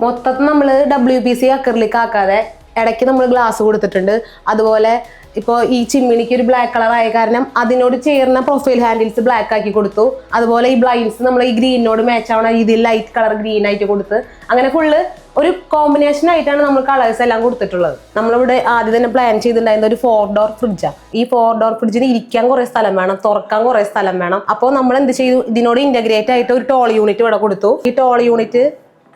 മൊത്തത്തിൽ നമ്മൾ WPC അക്രിലിക് ആക്കാതെ ഇടയ്ക്ക് നമ്മൾ ഗ്ലാസ് കൊടുത്തിട്ടുണ്ട്. അതുപോലെ ഇപ്പോൾ ഈ ചിമ്മിണിക്ക് ഒരു ബ്ലാക്ക് കളർ ആയ കാരണം അതിനോട് ചേർന്ന പ്രൊഫൈൽ ഹാൻഡിൽസ് ബ്ലാക്ക് ആക്കി കൊടുത്തു. അതുപോലെ ഈ ബ്ലൈൻഡ്സ് നമ്മൾ ഈ ഗ്രീനോട് മാച്ച് ആവണ രീതിയിൽ ലൈറ്റ് കളർ ഗ്രീൻ ആയിട്ട് കൊടുത്ത് അങ്ങനെ ഫുള്ള് ഒരു കോമ്പിനേഷൻ ആയിട്ടാണ് നമ്മൾ കളേഴ്സ് എല്ലാം കൊടുത്തിട്ടുള്ളത്. നമ്മളിവിടെ ആദ്യം തന്നെ പ്ലാൻ ചെയ്തിട്ടുണ്ടായിരുന്ന ഒരു 4 ഡോർ ഫ്രിഡ്ജാണ്. ഈ 4 ഡോർ ഫ്രിഡ്ജിന് ഇരിക്കാൻ കുറേ സ്ഥലം വേണം, തുറക്കാൻ കുറേ സ്ഥലം വേണം. അപ്പോൾ നമ്മൾ എന്ത് ചെയ്തു, ഇതിനോട് ഇന്റഗ്രേറ്റ് ആയിട്ട് ഒരു ടോൾ യൂണിറ്റ് ഇവിടെ കൊടുത്തു. ഈ ടോൾ യൂണിറ്റ്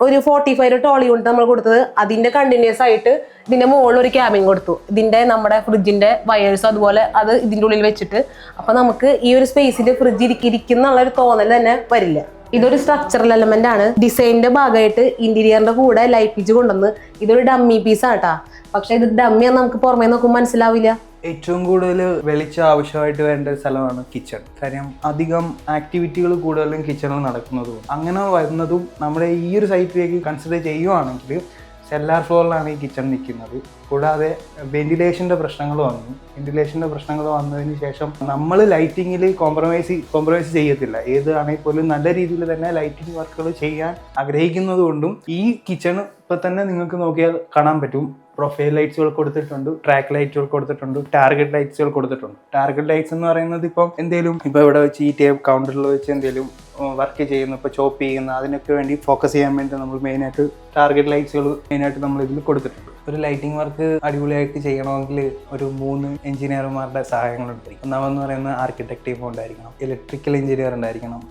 ഒരു 45 ടോൾ യൂണിറ്റ് നമ്മൾ കൊടുത്തത്. അതിന്റെ കണ്ടിന്യൂസ് ആയിട്ട് ഇതിന്റെ മുകളിൽ ഒരു ക്യാബിൻ കൊടുത്തു. ഇതിന്റെ നമ്മുടെ ഫ്രിഡ്ജിന്റെ വയേഴ്സ് അതുപോലെ അത് ഇതിന്റെ ഉള്ളിൽ വെച്ചിട്ട്. അപ്പൊ നമുക്ക് ഈ ഒരു സ്പേസിൽ ഫ്രിഡ്ജ് ഇരിക്കുന്നുള്ള ഒരു തോന്നൽ തന്നെ വരില്ല. ഇതൊരു സ്ട്രക്ചറൽ എലമെന്റ് ആണ്. ഡിസൈനിന്റെ ഭാഗമായിട്ട് ഇന്റീരിയറിന്റെ കൂടെ ലൈറ്റ് പിച്ച് കൊണ്ടുവന്ന് ഇതൊരു ഡമ്മി പീസ് ആട്ടാ. പക്ഷെ ഇത് ഡമ്മിയാന്ന് നമുക്ക് പുറമേ നോക്കുമ്പോൾ മനസ്സിലാവില്ല. ഏറ്റവും കൂടുതൽ വെളിച്ചം ആവശ്യമായിട്ട് വേണ്ട ഒരു സ്ഥലമാണ് കിച്ചൺ. കാര്യം അധികം ആക്ടിവിറ്റികൾ കൂടുതലും കിച്ചണിൽ നടക്കുന്നതും അങ്ങനെ വരുന്നതും നമ്മുടെ ഈ ഒരു സൈറ്റിലേക്ക് കൺസിഡർ ചെയ്യുവാണെങ്കിൽ സെല്ലാർ ഫ്ലോറിലാണ് ഈ കിച്ചൺ നിൽക്കുന്നത്. കൂടാതെ വെന്റിലേഷൻ്റെ പ്രശ്നങ്ങൾ വന്നു. വെന്റിലേഷൻ്റെ പ്രശ്നങ്ങൾ വന്നതിന് ശേഷം നമ്മൾ ലൈറ്റിങ്ങിൽ കോംപ്രമൈസ് ചെയ്യത്തില്ല. ഏതാണെങ്കിൽ പോലും നല്ല രീതിയിൽ തന്നെ ലൈറ്റിംഗ് വർക്കുകൾ ചെയ്യാൻ ആഗ്രഹിക്കുന്നത് കൊണ്ടും ഈ കിച്ചൺ ഇപ്പം തന്നെ നിങ്ങൾക്ക് നോക്കിയാൽ കാണാൻ പറ്റും. പ്രൊഫൈൽ ലൈറ്റ്സുകൾ കൊടുത്തിട്ടുണ്ട്, ട്രാക്ക് ലൈറ്റുകൾ കൊടുത്തിട്ടുണ്ട്, ടാർഗറ്റ് ലൈറ്റ്സുകൾ കൊടുത്തിട്ടുണ്ട്. ടാർഗറ്റ് ലൈറ്റ്സ് എന്ന് പറയുന്നത് ഇപ്പം എന്തെങ്കിലും ഇപ്പോൾ ഇവിടെ വെച്ച് ഈ ടേബിൾ കൗണ്ടറിൽ വെച്ച് എന്തെങ്കിലും വർക്ക് ചെയ്യുന്നു, ഇപ്പോൾ ചോപ്പ് ചെയ്യുന്ന അതിനൊക്കെ വേണ്ടി ഫോക്കസ് ചെയ്യാൻ വേണ്ടി നമ്മൾ മെയിനായിട്ട് ടാർഗറ്റ് ലൈറ്റ്സുകൾ മെയിനായിട്ട് നമ്മൾ ഇതിൽ കൊടുത്തിട്ടുണ്ട്. ഒരു ലൈറ്റിംഗ് വർക്ക് അടിപൊളിയായിട്ട് ചെയ്യണമെങ്കിൽ ഒരു 3 എഞ്ചിനീയർമാരുടെ സഹായങ്ങളുണ്ട്. ഒന്നാമെന്ന് പറയുന്നത് ആർക്കിടെക്ട് ടീം ഉണ്ടായിരിക്കണം, ഇലക്ട്രിക്കൽ എഞ്ചിനീയർ ഉണ്ടായിരിക്കണം.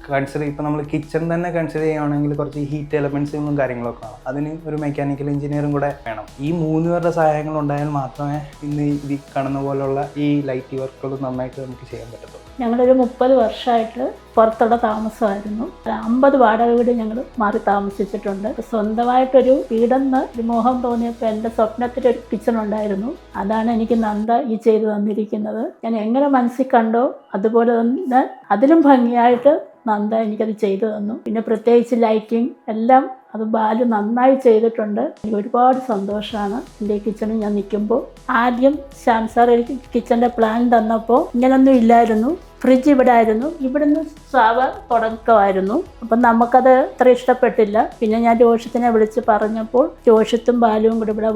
ഇപ്പോൾ നമ്മൾ കിച്ചൺ തന്നെ കൺസിഡർ ചെയ്യുകയാണെങ്കിൽ കുറച്ച് ഹീറ്റ് എലമെന്റ്സുകളും കാര്യങ്ങളൊക്കെ കാണാം. അതിന് ഒരു മെക്കാനിക്കൽ എഞ്ചിനീയറും കൂടെ വേണം. ഈ 3 പേരുടെ സഹായങ്ങൾ ഉണ്ടായാൽ മാത്രമേ ഇന്ന് ഈ കാണുന്ന പോലുള്ള ഈ ലൈറ്റ് വർക്കുകൾ നന്നായിട്ട് നമുക്ക് ചെയ്യാൻ പറ്റത്തുള്ളൂ. ഞങ്ങളൊരു 30 വർഷമായിട്ട് പുറത്തുള്ള താമസമായിരുന്നു. 50 വാടക വീട് ഞങ്ങൾ മാറി താമസിച്ചിട്ടുണ്ട്. സ്വന്തമായിട്ടൊരു വീടെന്ന് ഒരു മോഹം തോന്നിയപ്പോൾ എൻ്റെ സ്വപ്നത്തിലൊരു കിച്ചൺ ഉണ്ടായിരുന്നു. അതാണ് എനിക്ക് നന്ദ ഈ ചെയ്തു തന്നിരിക്കുന്നത്. ഞാൻ എങ്ങനെ മനസ്സിൽ കണ്ടോ അതുപോലെ തന്നെ അതിലും ഭംഗിയായിട്ട് നന്ദ എനിക്കത് ചെയ്തു തന്നു. പിന്നെ പ്രത്യേകിച്ച് ലൈറ്റിംഗ് എല്ലാം അത് ബാലു നന്നായി ചെയ്തിട്ടുണ്ട്. എനിക്ക് ഒരുപാട് സന്തോഷമാണ് എൻ്റെ ഈ കിച്ചണിൽ ഞാൻ നിൽക്കുമ്പോൾ. ആദ്യം ശ്യാം സാർ എനിക്ക് കിച്ചൻ്റെ പ്ലാൻ തന്നപ്പോൾ ഇങ്ങനൊന്നും ഇല്ലായിരുന്നു. ഫ്രിഡ്ജ് ഇവിടെ ആയിരുന്നു, ഇവിടുന്ന് സ്ലാബ് തുടക്കമായിരുന്നു. അപ്പം നമുക്കത് അത്ര ഇഷ്ടപ്പെട്ടില്ല. പിന്നെ ഞാൻ ജോഷത്തിനെ വിളിച്ച് പറഞ്ഞപ്പോൾ ജോഷത്തും ബാലുവും കൂടെ ഇവിടെ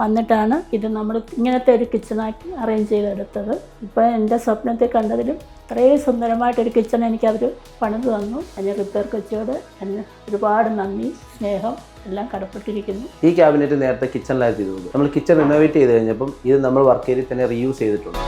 വന്നിട്ടാണ് ഇത് നമ്മൾ ഇങ്ങനത്തെ ഒരു കിച്ചണാക്കി അറേഞ്ച് ചെയ്തെടുത്തത്. ഇപ്പം എൻ്റെ സ്വപ്നത്തിൽ കണ്ടതിലും ഇത്രയും സുന്ദരമായിട്ടൊരു കിച്ചൺ എനിക്കവർ പണിത് തന്നു. അതിന് റിപ്പയർ കൊച്ചിയോട് എന്നെ ഒരുപാട് നന്ദി, സ്നേഹം എല്ലാം കടപ്പെട്ടിരിക്കുന്നു. ഈ ക്യാബിനറ്റ് നേരത്തെ കിച്ചണിലായിരുന്നു ചെയ്തത്. നമ്മൾ കിച്ചൺ റിനോവേറ്റ് ചെയ്ത് കഴിഞ്ഞപ്പം ഇത് നമ്മൾ വർക്ക് ഏരിയയിൽ തന്നെ റീയൂസ് ചെയ്തിട്ടുണ്ട്.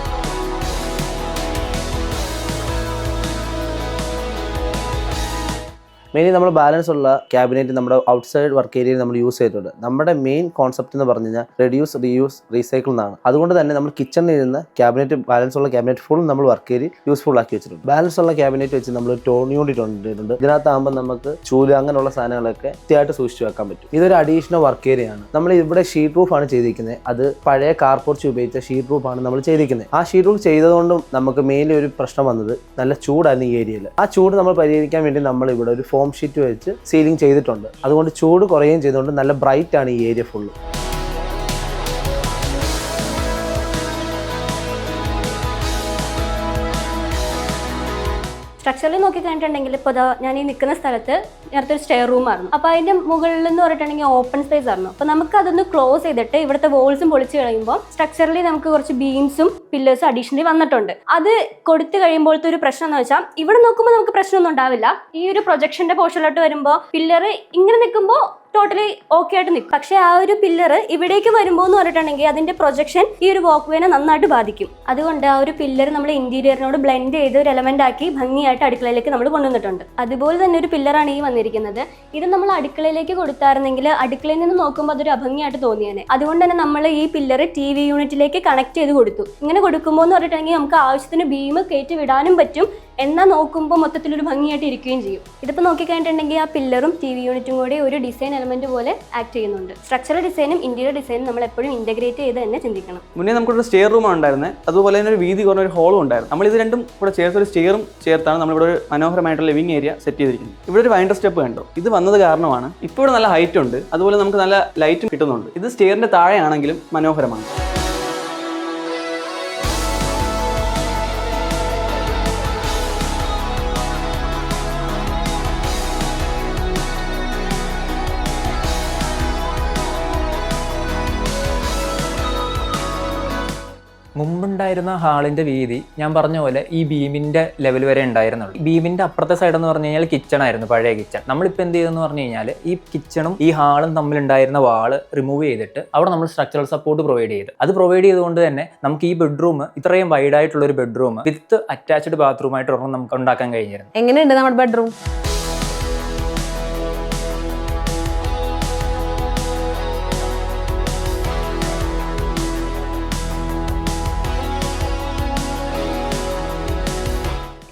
മെയിൻലി നമ്മൾ ബാലൻസ് ഉള്ള ക്യാബിനറ്റ് നമ്മുടെ ഔട്ട്സൈഡ് വർക്ക് ഏരിയയിൽ നമ്മൾ യൂസ് ചെയ്തിട്ടുണ്ട്. നമ്മുടെ മെയിൻ കോൺസെപ്റ്റ് എന്ന് പറഞ്ഞു കഴിഞ്ഞാൽ റെഡ്യൂസ്, റീയൂസ്, റീസൈക്കിൾ എന്നാണ്. അതുകൊണ്ട് തന്നെ നമ്മൾ കിച്ചണിൽ ഇരുന്ന് ക്യാബിനറ്റ്, ബാലൻസ് ഉള്ള ക്യാബിനറ്റ് ഫുൾ നമ്മൾ വർക്ക് ഏരിയ യൂസ്ഫുൾ ആക്കി വെച്ചിട്ടുണ്ട്. ബാലൻസ് ഉള്ള ക്യാബിനറ്റ് വെച്ച് നമ്മൾ ടോൺ യൂണിറ്റ് കൊണ്ടിട്ടുണ്ട്. ഇതിനകത്താകുമ്പോൾ നമുക്ക് ചൂല് അങ്ങനെയുള്ള സാധനങ്ങളൊക്കെ കൃത്യമായിട്ട് സൂക്ഷിച്ച് വെക്കാൻ പറ്റും. ഇതൊരു അഡീഷണൽ വർക്ക് ഏരിയ ആണ്. നമ്മൾ ഇവിടെ ഷീറ്റ് റൂഫ് ആണ് ചെയ്തിരിക്കുന്നത്. അത് പഴയ കാർപോർച്ച് ഉപയോഗിച്ച ഷീറ്റ് റൂഫ് ആണ് നമ്മൾ ചെയ്തിരിക്കുന്നത്. ആ ഷീറ്റ് റൂഫ് ചെയ്തതുകൊണ്ടും നമുക്ക് മെയിൻലി ഒരു പ്രശ്നം വന്നത് നല്ല ചൂടായിരുന്നു ഈ ഏരിയയിൽ. ആ ചൂട് നമ്മൾ പരിഹരിക്കാൻ വേണ്ടി നമ്മൾ ഇവിടെ ഒരു ഫോം ഷീറ്റ് വെച്ച് സീലിംഗ് ചെയ്തിട്ടുണ്ട്. അതുകൊണ്ട് ചൂട് കുറയുകയും ചെയ്തുകൊണ്ട് നല്ല ബ്രൈറ്റ് ആണ് ഈ ഏരിയ ഫുള്ള്. സ്ട്രക്ചറിൽ നോക്കിക്കഴിഞ്ഞിട്ടുണ്ടെങ്കിൽ ഇപ്പോൾ ഞാൻ ഈ നിൽക്കുന്ന സ്ഥലത്ത് നേരത്തെ ഒരു സ്റ്റെയർ റൂം ആയിരുന്നു. അപ്പോൾ അതിൻ്റെ മുകളിൽ എന്ന് പറഞ്ഞിട്ടുണ്ടെങ്കിൽ ഓപ്പൺ സ്പേസ് ആയിരുന്നു. അപ്പോൾ നമുക്ക് അതൊന്ന് ക്ലോസ് ചെയ്തിട്ട് ഇവിടുത്തെ വോൾസും പൊളിച്ച് കഴിയുമ്പോൾ സ്ട്രക്ചറിൽ നമുക്ക് കുറച്ച് ബീംസും പില്ലേഴ്സും അഡീഷണലി വന്നിട്ടുണ്ട്. അത് കൊടുത്തു കഴിയുമ്പോഴത്തെ ഒരു പ്രശ്നം എന്ന് വെച്ചാൽ ഇവിടെ നോക്കുമ്പോൾ നമുക്ക് പ്രശ്നമൊന്നും ഉണ്ടാവില്ല. ഈ ഒരു പ്രൊജക്ഷൻ്റെ പോർഷനിലോട്ട് വരുമ്പോൾ പില്ലർ ഇങ്ങനെ നിൽക്കുമ്പോൾ ടോട്ടലി ഓക്കെ ആയിട്ട് നിൽക്കും. പക്ഷെ ആ ഒരു പില്ലർ ഇവിടേക്ക് വരുമ്പോൾ എന്ന് പറഞ്ഞിട്ടുണ്ടെങ്കിൽ അതിന്റെ പ്രൊജക്ഷൻ ഈ ഒരു വാക്ക് വേനെ നന്നായിട്ട് ബാധിക്കും. അതുകൊണ്ട് ആ ഒരു പില്ലർ നമ്മൾ ഇന്റീരിയറിനോട് ബ്ലെൻഡ് ചെയ്ത് ഒരു എലമെന്റ് ആക്കി ഭംഗിയായിട്ട് അടുക്കളയിലേക്ക് നമ്മൾ കൊണ്ടുവന്നിട്ടുണ്ട്. അതുപോലെ തന്നെ ഒരു പില്ലറാണ് ഈ വന്നിരിക്കുന്നത്. ഇത് നമ്മൾ അടുക്കളയിലേക്ക് കൊടുത്തായിരുന്നെങ്കിൽ അടുക്കളയിൽ നിന്ന് നോക്കുമ്പോൾ അതൊരു അഭംഗിയായിട്ട് തോന്നിയേനെ. അതുകൊണ്ട് തന്നെ നമ്മൾ ഈ പില്ലർ TV യൂണിറ്റിലേക്ക് കണക്ട് ചെയ്ത് കൊടുത്തു. ഇങ്ങനെ കൊടുക്കുമ്പോൾ എന്ന് പറഞ്ഞിട്ടുണ്ടെങ്കിൽ നമുക്ക് ആവശ്യത്തിന് ബീം കയറ്റി വിടാനും പറ്റും, എന്നാൽ നോക്കുമ്പോൾ മൊത്തത്തിലൊരു ഭംഗിയായിട്ട് ഇരിക്കുകയും ചെയ്യും. ഇതിപ്പോൾ നോക്കിക്കഴിഞ്ഞിട്ടുണ്ടെങ്കിൽ ആ പില്ലറും TV യൂണിറ്റും കൂടി ഒരു ഡിസൈൻ എലമെന്റ് പോലെ ആക്ട് ചെയ്യുന്നുണ്ട്. സ്ട്രക്ചറൽ ഡിസൈനും ഇന്റീരിയർ ഡിസൈനും നമ്മൾ എപ്പോഴും ഇന്റഗ്രേറ്റ് ചെയ്ത് തന്നെ ചിന്തിക്കണം. മുന്നേ നമുക്കൊരു സ്റ്റെയർ റൂമാണ് ഉണ്ടായിരുന്നത്. അതുപോലെ തന്നെ ഒരു വീതി കുറഞ്ഞ ഒരു ഹോളും ഉണ്ടായിരുന്നു. നമ്മൾ ഇത് രണ്ടും കൂടെ ചേർത്ത് ഒരു സ്റ്റെയറും ചേർത്താണ് നമ്മളിവിടെ ഒരു മനോഹരമായിട്ടുള്ള ലിവിംഗ് ഏരിയ സെറ്റ് ചെയ്തിരിക്കുന്നത്. ഇവിടെ ഒരു വൈൻഡർ സ്റ്റെപ്പ് കണ്ടോ? ഇത് വന്നത് കാരണമാണ് ഇപ്പോൾ ഇവിടെ നല്ല ഹൈറ്റ് ഉണ്ട്, അതുപോലെ നമുക്ക് നല്ല ലൈറ്റും കിട്ടുന്നുണ്ട്. ഇത് സ്റ്റെയറിന്റെ താഴെയാണെങ്കിലും മനോഹരമാണ്. മുമ്പുണ്ടായിരുന്ന ഹാളിൻ്റെ വീതി ഞാൻ പറഞ്ഞ പോലെ ഈ ബീമിൻ്റെ ലെവൽ വരെ ഉണ്ടായിരുന്നുള്ളൂ. ബീമിൻ്റെ അപ്പുറത്തെ സൈഡ് എന്ന് പറഞ്ഞു കഴിഞ്ഞാൽ കിച്ചൺ ആയിരുന്നു, പഴയ കിച്ചൺ. നമ്മളിപ്പോൾ എന്ത് ചെയ്തെന്ന് പറഞ്ഞു കഴിഞ്ഞാൽ ഈ കിച്ചണും ഈ ഹാളും തമ്മിലുണ്ടായിരുന്ന വാള് റിമൂവ് ചെയ്തിട്ട് അവിടെ നമ്മൾ സ്ട്രക്ചറൽ സപ്പോർട്ട് പ്രൊവൈഡ് ചെയ്ത്. അത് പ്രൊവൈഡ് ചെയ്തുകൊണ്ട് തന്നെ നമുക്ക് ഈ ബെഡ്റൂം, ഇത്രയും വൈഡായിട്ടുള്ള ഒരു ബെഡ്റൂം വിത്ത് അറ്റാച്ച്ഡ് ബാത്റൂമായിട്ട് ഒരെണ്ണം നമുക്ക് ഉണ്ടാക്കാൻ കഴിഞ്ഞിരുന്നു. എങ്ങനെയുണ്ട് നമ്മുടെ ബെഡ്റൂം?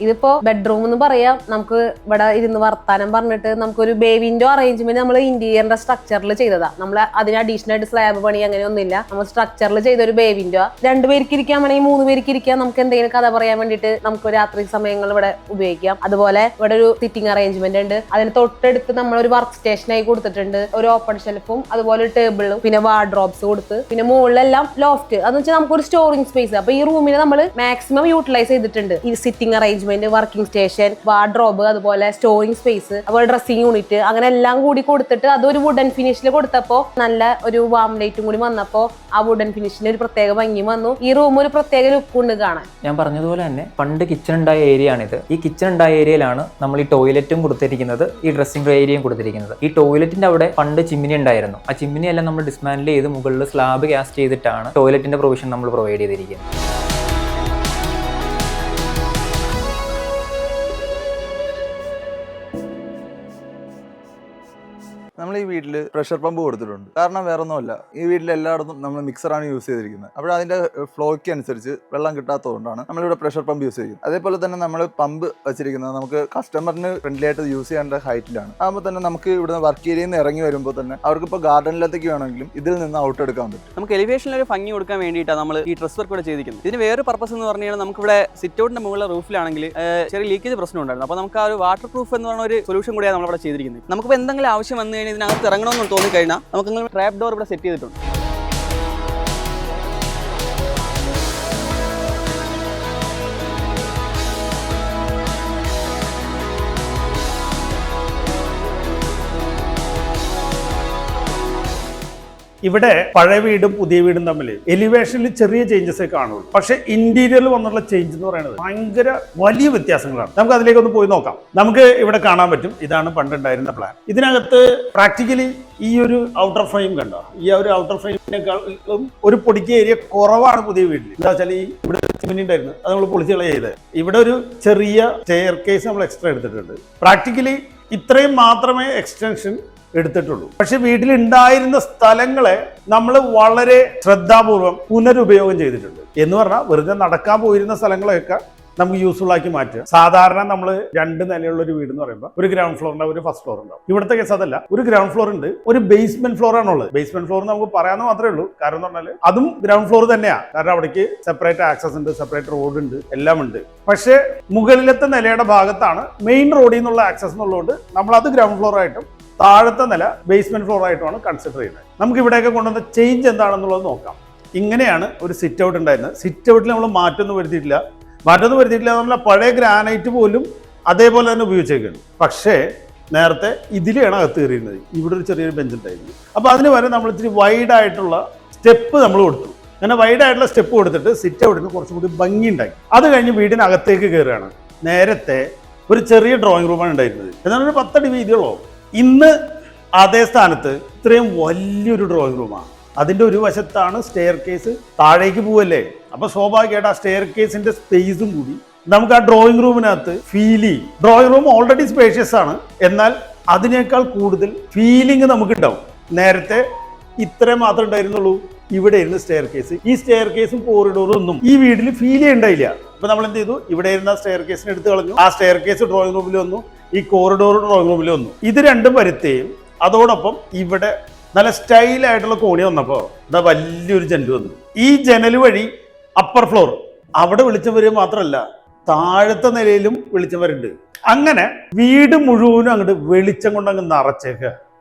ഇതിപ്പോ ബെഡ്റൂം എന്ന് പറയാം, നമുക്ക് ഇവിടെ ഇരുന്ന് വർത്താനം പറഞ്ഞിട്ട് നമുക്കൊരു ബേ വിൻഡോ അറേഞ്ച്മെന്റ് നമ്മൾ ഇന്റീരിയറിന്റെ സ്ട്രക്ചറിൽ ചെയ്തതാ. നമ്മൾ അതിന് അഡീഷണൽ ആയിട്ട് സ്ലാബ് പണി അങ്ങനെയൊന്നുമില്ല. നമ്മൾ സ്ട്രക്ചറിൽ ചെയ്ത ഒരു ബേ വിൻഡോ 2 പേർക്ക് ഇരിക്കാൻ വേണമെങ്കിൽ 3 പേർക്ക് ഇരിക്കാം. നമുക്ക് എന്തെങ്കിലും കഥ പറയാൻ വേണ്ടിയിട്ട് നമുക്ക് രാത്രി സമയങ്ങൾ ഇവിടെ ഉപയോഗിക്കാം. അതുപോലെ ഇവിടെ ഒരു സിറ്റിംഗ് അറേഞ്ച്മെന്റ് ഉണ്ട്. അതിന് തൊട്ടടുത്ത് നമ്മൾ ഒരു വർക്ക് സ്റ്റേഷനായി കൊടുത്തിട്ടുണ്ട്. ഒരു ഓപ്പൺ ഷെൽഫും അതുപോലെ ഒരു ടേബിളും പിന്നെ വാർഡ്രോബ്സ് കൊടുത്ത്, പിന്നെ മുകളിലെല്ലാം ലോഫ്റ്റ്. അതെന്ന് വെച്ചാൽ നമുക്കൊരു സ്റ്റോറിംഗ് സ്പേസ്. അപ്പൊ ഈ റൂമിനെ നമ്മൾ മാക്സിമം യൂട്ടിലൈസ് ചെയ്തിട്ടുണ്ട്. ഈ sitting arrangement, working station, wardrobe, അതുപോലെ സ്റ്റോറിംഗ് സ്പേസ്, അതുപോലെ ഡ്രസ്സിംഗ് യൂണിറ്റ്, അങ്ങനെ എല്ലാം കൂടി കൊടുത്തിട്ട് അതൊരു വുഡൻ ഫിനിഷിൽ കൊടുത്തപ്പോൾ നല്ല ഒരു വാം ലൈറ്റും കൂടി വന്നപ്പോൾ ആ വുഡൻ ഫിനിഷിന് ഒരു പ്രത്യേക ഭംഗി വന്നു. ഈ റൂം ഒരു പ്രത്യേക ലുക്ക് ഉണ്ട് കാണാൻ. ഞാൻ പറഞ്ഞതുപോലെ തന്നെ പണ്ട് കിച്ചൺ ഉണ്ടായ ഏരിയ ആണിത്. ഈ കിച്ചൺ ഉണ്ടായ ഏരിയയിലാണ് നമ്മൾ ഈ ടോയ്ലറ്റും കൊടുത്തിരിക്കുന്നത്, ഈ ഡ്രസ്സിംഗ് ഏരിയയും കൊടുത്തിരിക്കുന്നത്. ഈ ടോയ്ലറ്റിന്റെ അവിടെ പണ്ട് ചിമ്മിനി ഉണ്ടായിരുന്നു. ആ ചിമ്മിനി എല്ലാം നമ്മൾ ഡിസ്മാൻഡിൽ ചെയ്ത് മുകളിൽ സ്ലാബ് കാസ്റ്റ് ചെയ്തിട്ടാണ് ടോയ്ലറ്റിന്റെ പ്രൊവിഷൻ നമ്മൾ പ്രൊവൈഡ് ചെയ്തിരിക്കുന്നത്. നമ്മൾ ഈ വീട്ടിൽ പ്രഷർ പമ്പ് കൊടുത്തിട്ടുണ്ട്. കാരണം വേറെ ഒന്നുമല്ല, ഈ വീട്ടിൽ എല്ലായിടത്തും നമ്മൾ മിക്സറാണ് യൂസ് ചെയ്തിരിക്കുന്നത്. അപ്പോൾ അതിൻ്റെ ഫ്ലോയ്ക്ക് അനുസരിച്ച് വെള്ളം കിട്ടാത്തതുകൊണ്ടാണ് നമ്മളിവിടെ പ്രഷർ പമ്പ് യൂസ് ചെയ്യുന്നത്. അതേപോലെ തന്നെ നമ്മൾ പമ്പ് വെച്ചിരിക്കുന്നത് നമുക്ക് കസ്റ്റമറിന് ഫ്രണ്ട്ലി ആയിട്ട് യൂസ് ചെയ്യേണ്ട ഹൈറ്റിലാണ്. ആകുമ്പോൾ തന്നെ നമുക്ക് ഇവിടുന്ന് വർക്ക് ഏരിയയിൽ നിന്ന് ഇറങ്ങി വരുമ്പോൾ തന്നെ അവർക്കിപ്പോൾ ഗാർഡനിലത്തേക്ക് വേണമെങ്കിലും ഇതിൽ നിന്ന് ഔട്ട് എടുക്കാൻ പറ്റും. നമുക്ക് എലിവേഷനിൽ ഒരു ഭംഗി കൊടുക്കാൻ വേണ്ടിയിട്ടാണ് നമ്മൾ ഈ ഡ്രസ് വർക്ക് ഇവിടെ ചെയ്തിരിക്കുന്നത്. ഇതിന് വേറെ പർപ്പസ് എന്ന് പറഞ്ഞു കഴിഞ്ഞാൽ നമുക്കിവിടെ സിറ്റ് ഔട്ടിന്റെ മുകളിലെ റൂഫിലാണെങ്കിൽ ചെറിയ ലീക്കേജ് പ്രശ്നം ഉണ്ടായിരുന്നു. അപ്പോൾ നമുക്ക് ആ ഒരു വാട്ടർ പ്രൂഫ് എന്ന് പറഞ്ഞ ഒരു സൊല്യൂഷൻ കൂടിയാണ് നമ്മളിവിടെ ചെയ്തിരിക്കുന്നത്. നമുക്കിപ്പോൾ എന്തെങ്കിലും ആവശ്യം വന്നു കഴിഞ്ഞാൽ ഇതിനകത്ത് ഇറങ്ങണമെന്ന് തോന്നിക്കഴിഞ്ഞാൽ നമുക്ക് ട്രാപ്പ് ഡോർ ഇവിടെ സെറ്റ് ചെയ്തിട്ടുണ്ട്. ഇവിടെ പഴയ വീടും പുതിയ വീടും തമ്മിൽ എലിവേഷനിൽ ചെറിയ ചേഞ്ചസേ കാണുള്ളൂ. പക്ഷെ ഇന്റീരിയറിൽ വന്നുള്ള ചേഞ്ച് എന്ന് പറയുന്നത് ഭയങ്കര വലിയ വ്യത്യാസങ്ങളാണ്. നമുക്ക് അതിലേക്ക് ഒന്ന് പോയി നോക്കാം. നമുക്ക് ഇവിടെ കാണാൻ പറ്റും, ഇതാണ് പണ്ടുണ്ടായിരുന്ന പ്ലാൻ. ഇതിനകത്ത് പ്രാക്ടിക്കലി ഈ ഒരു ഔട്ടർ ഫ്രെയിം കണ്ടോ, ഈ ഒരു ഔട്ടർ ഫ്രെയിമിനേക്കാളും ഒരു പൊടിക്ക് ഏരിയ കുറവാണ് പുതിയ വീട്ടിൽ. എന്താ വെച്ചാൽ ഈ ഇവിടെ ചിമ്മിനി ഉണ്ടായിരുന്നു, അത് നമ്മൾ പൊളിച്ചുകള ചെയ്ത് ഇവിടെ ഒരു ചെറിയ സ്റ്റെയർ കേസ് നമ്മൾ എക്സ്ട്രാ എടുത്തിട്ടുണ്ട്. പ്രാക്ടിക്കലി ഇത്രയും മാത്രമേ എക്സ്റ്റൻഷൻ എടുത്തിട്ടുള്ളൂ. പക്ഷെ വീട്ടിലുണ്ടായിരുന്ന സ്ഥലങ്ങളെ നമ്മൾ വളരെ ശ്രദ്ധാപൂർവം പുനരുപയോഗം ചെയ്തിട്ടുണ്ട്. എന്ന് പറഞ്ഞാൽ വെറുതെ നടക്കാൻ പോയിരുന്ന സ്ഥലങ്ങളെയൊക്കെ നമുക്ക് യൂസ്ഫുൾ ആക്കി മാറ്റുക. സാധാരണ നമ്മൾ 2 നിലയുള്ള ഒരു വീട് എന്ന് പറയുമ്പോൾ ഒരു ഗ്രൗണ്ട് ഫ്ലോർ ഉണ്ടാവും, ഒരു ഫസ്റ്റ് ഫ്ലോർ ഉണ്ടാവും. ഇവിടുത്തെ കേസ് അതല്ല, ഒരു ഗ്രൗണ്ട് ഫ്ലോർ ഉണ്ട്, ഒരു ബേസ്മെന്റ് ഫ്ലോർ ആണുള്ളത്. ബേസ്മെന്റ് ഫ്ലോർ നമുക്ക് പറയാമെന്ന് മാത്രമേ ഉള്ളൂ. കാരണം എന്ന് പറഞ്ഞാൽ അതും ഗ്രൗണ്ട് ഫ്ലോർ തന്നെയാണ്. കാരണം അവിടേക്ക് സെപ്പറേറ്റ് ആക്സസ് ഉണ്ട്, സെപ്പറേറ്റ് റോഡ് ഉണ്ട്, എല്ലാം ഉണ്ട്. പക്ഷേ മുകളിലത്തെ നിലയുടെ ഭാഗത്താണ് മെയിൻ റോഡിൽ നിന്നുള്ള ആക്സസ് എന്നുള്ളതുകൊണ്ട് നമ്മളത് ഗ്രൗണ്ട് ഫ്ലോർ ആയിട്ടും താഴത്തെ നില ബേസ്മെന്റ് ഫ്ലോർ ആയിട്ടുമാണ് കൺസിഡർ ചെയ്യുന്നത്. നമുക്ക് ഇവിടെയൊക്കെ കൊണ്ടുവന്ന ചേഞ്ച് എന്താണെന്നുള്ളത് നോക്കാം. ഇങ്ങനെയാണ് ഒരു സിറ്റ് ഔട്ട് ഉണ്ടായിരുന്നത്. സിറ്റ് ഔട്ടിൽ നമ്മൾ മാറ്റമൊന്നും വരുത്തിയിട്ടില്ല എന്ന് പറഞ്ഞാൽ പഴയ ഗ്രാനൈറ്റ് പോലും അതേപോലെ തന്നെ ഉപയോഗിച്ചേക്കാണ്. പക്ഷേ നേരത്തെ ഇതിലാണ് അകത്ത് കയറിയിരുന്നത്. ഇവിടെ ഒരു ചെറിയൊരു ബെഞ്ച് ഉണ്ടായിരുന്നു. അപ്പോൾ അതിന് വരെ നമ്മൾ ഇത്തിരി വൈഡായിട്ടുള്ള സ്റ്റെപ്പ് നമ്മൾ കൊടുത്തു. അങ്ങനെ വൈഡായിട്ടുള്ള സ്റ്റെപ്പ് കൊടുത്തിട്ട് സിറ്റ് ഔട്ടിന് കുറച്ചും കൂടി ഭംഗി ഉണ്ടാക്കി. അത് കഴിഞ്ഞ് വീടിനകത്തേക്ക് കയറുകയാണ്. നേരത്തെ ഒരു ചെറിയ ഡ്രോയിങ് റൂമാണ് ഉണ്ടായിരുന്നത്. എന്നാൽ ഒരു 10 അടി വീതിയുള്ളൂ. ഇന്ന് അതേ സ്ഥാനത്ത് ഇത്രയും വലിയൊരു ഡ്രോയിങ് റൂമാണ്. അതിൻ്റെ ഒരു വശത്താണ് സ്റ്റെയർ കേസ്, താഴേക്ക് പോവല്ലേ. അപ്പോൾ സ്വാഭാവികമായിട്ട് ആ സ്റ്റെയർ കേസിന്റെ സ്പേസും കൂടി നമുക്ക് ആ ഡ്രോയിങ് റൂമിനകത്ത് ഫീൽ ചെയ്യും. ഡ്രോയിങ് റൂം ഓൾറെഡി സ്പേഷ്യസ് ആണ്, എന്നാൽ അതിനേക്കാൾ കൂടുതൽ ഫീലിംഗ് നമുക്ക് ഉണ്ടാവും. നേരത്തെ ഇത്രയും മാത്രമേ ഉണ്ടായിരുന്നുള്ളൂ. ഇവിടെ ഇരുന്ന് സ്റ്റെയർ കേസ്, ഈ സ്റ്റെയർ കേസും കോറിഡോറും ഒന്നും ഈ വീട്ടിൽ ഫീൽ ചെയ്യണ്ടായില്ല. അപ്പൊ നമ്മൾ എന്ത് ചെയ്തു, ഇവിടെ ഇരുന്ന സ്റ്റെയർ കേസിന് എടുത്തു കളഞ്ഞു. ആ സ്റ്റെയർ കേസ് ഡ്രോയിങ് റൂമിൽ വന്നു, ഈ കോറിഡോർ ഡ്രോയിങ് റൂമിൽ വന്നു. ഇത് രണ്ടും വരുത്തുകയും അതോടൊപ്പം ഇവിടെ നല്ല സ്റ്റൈലായിട്ടുള്ള കോണി വന്നപ്പോൾ ഇതാ വലിയൊരു ജനൽ വന്നു. ഈ ജനൽ വഴി അപ്പർ ഫ്ലോർ അവിടെ വെളിച്ചം വരിക മാത്രമല്ല, താഴത്തെ നിലയിലും വെളിച്ചം വരുന്നുണ്ട്. അങ്ങനെ വീട് മുഴുവനും അങ്ങോട്ട് വെളിച്ചം കൊണ്ട് അങ്ങ് നിറച്ചേക്കുക.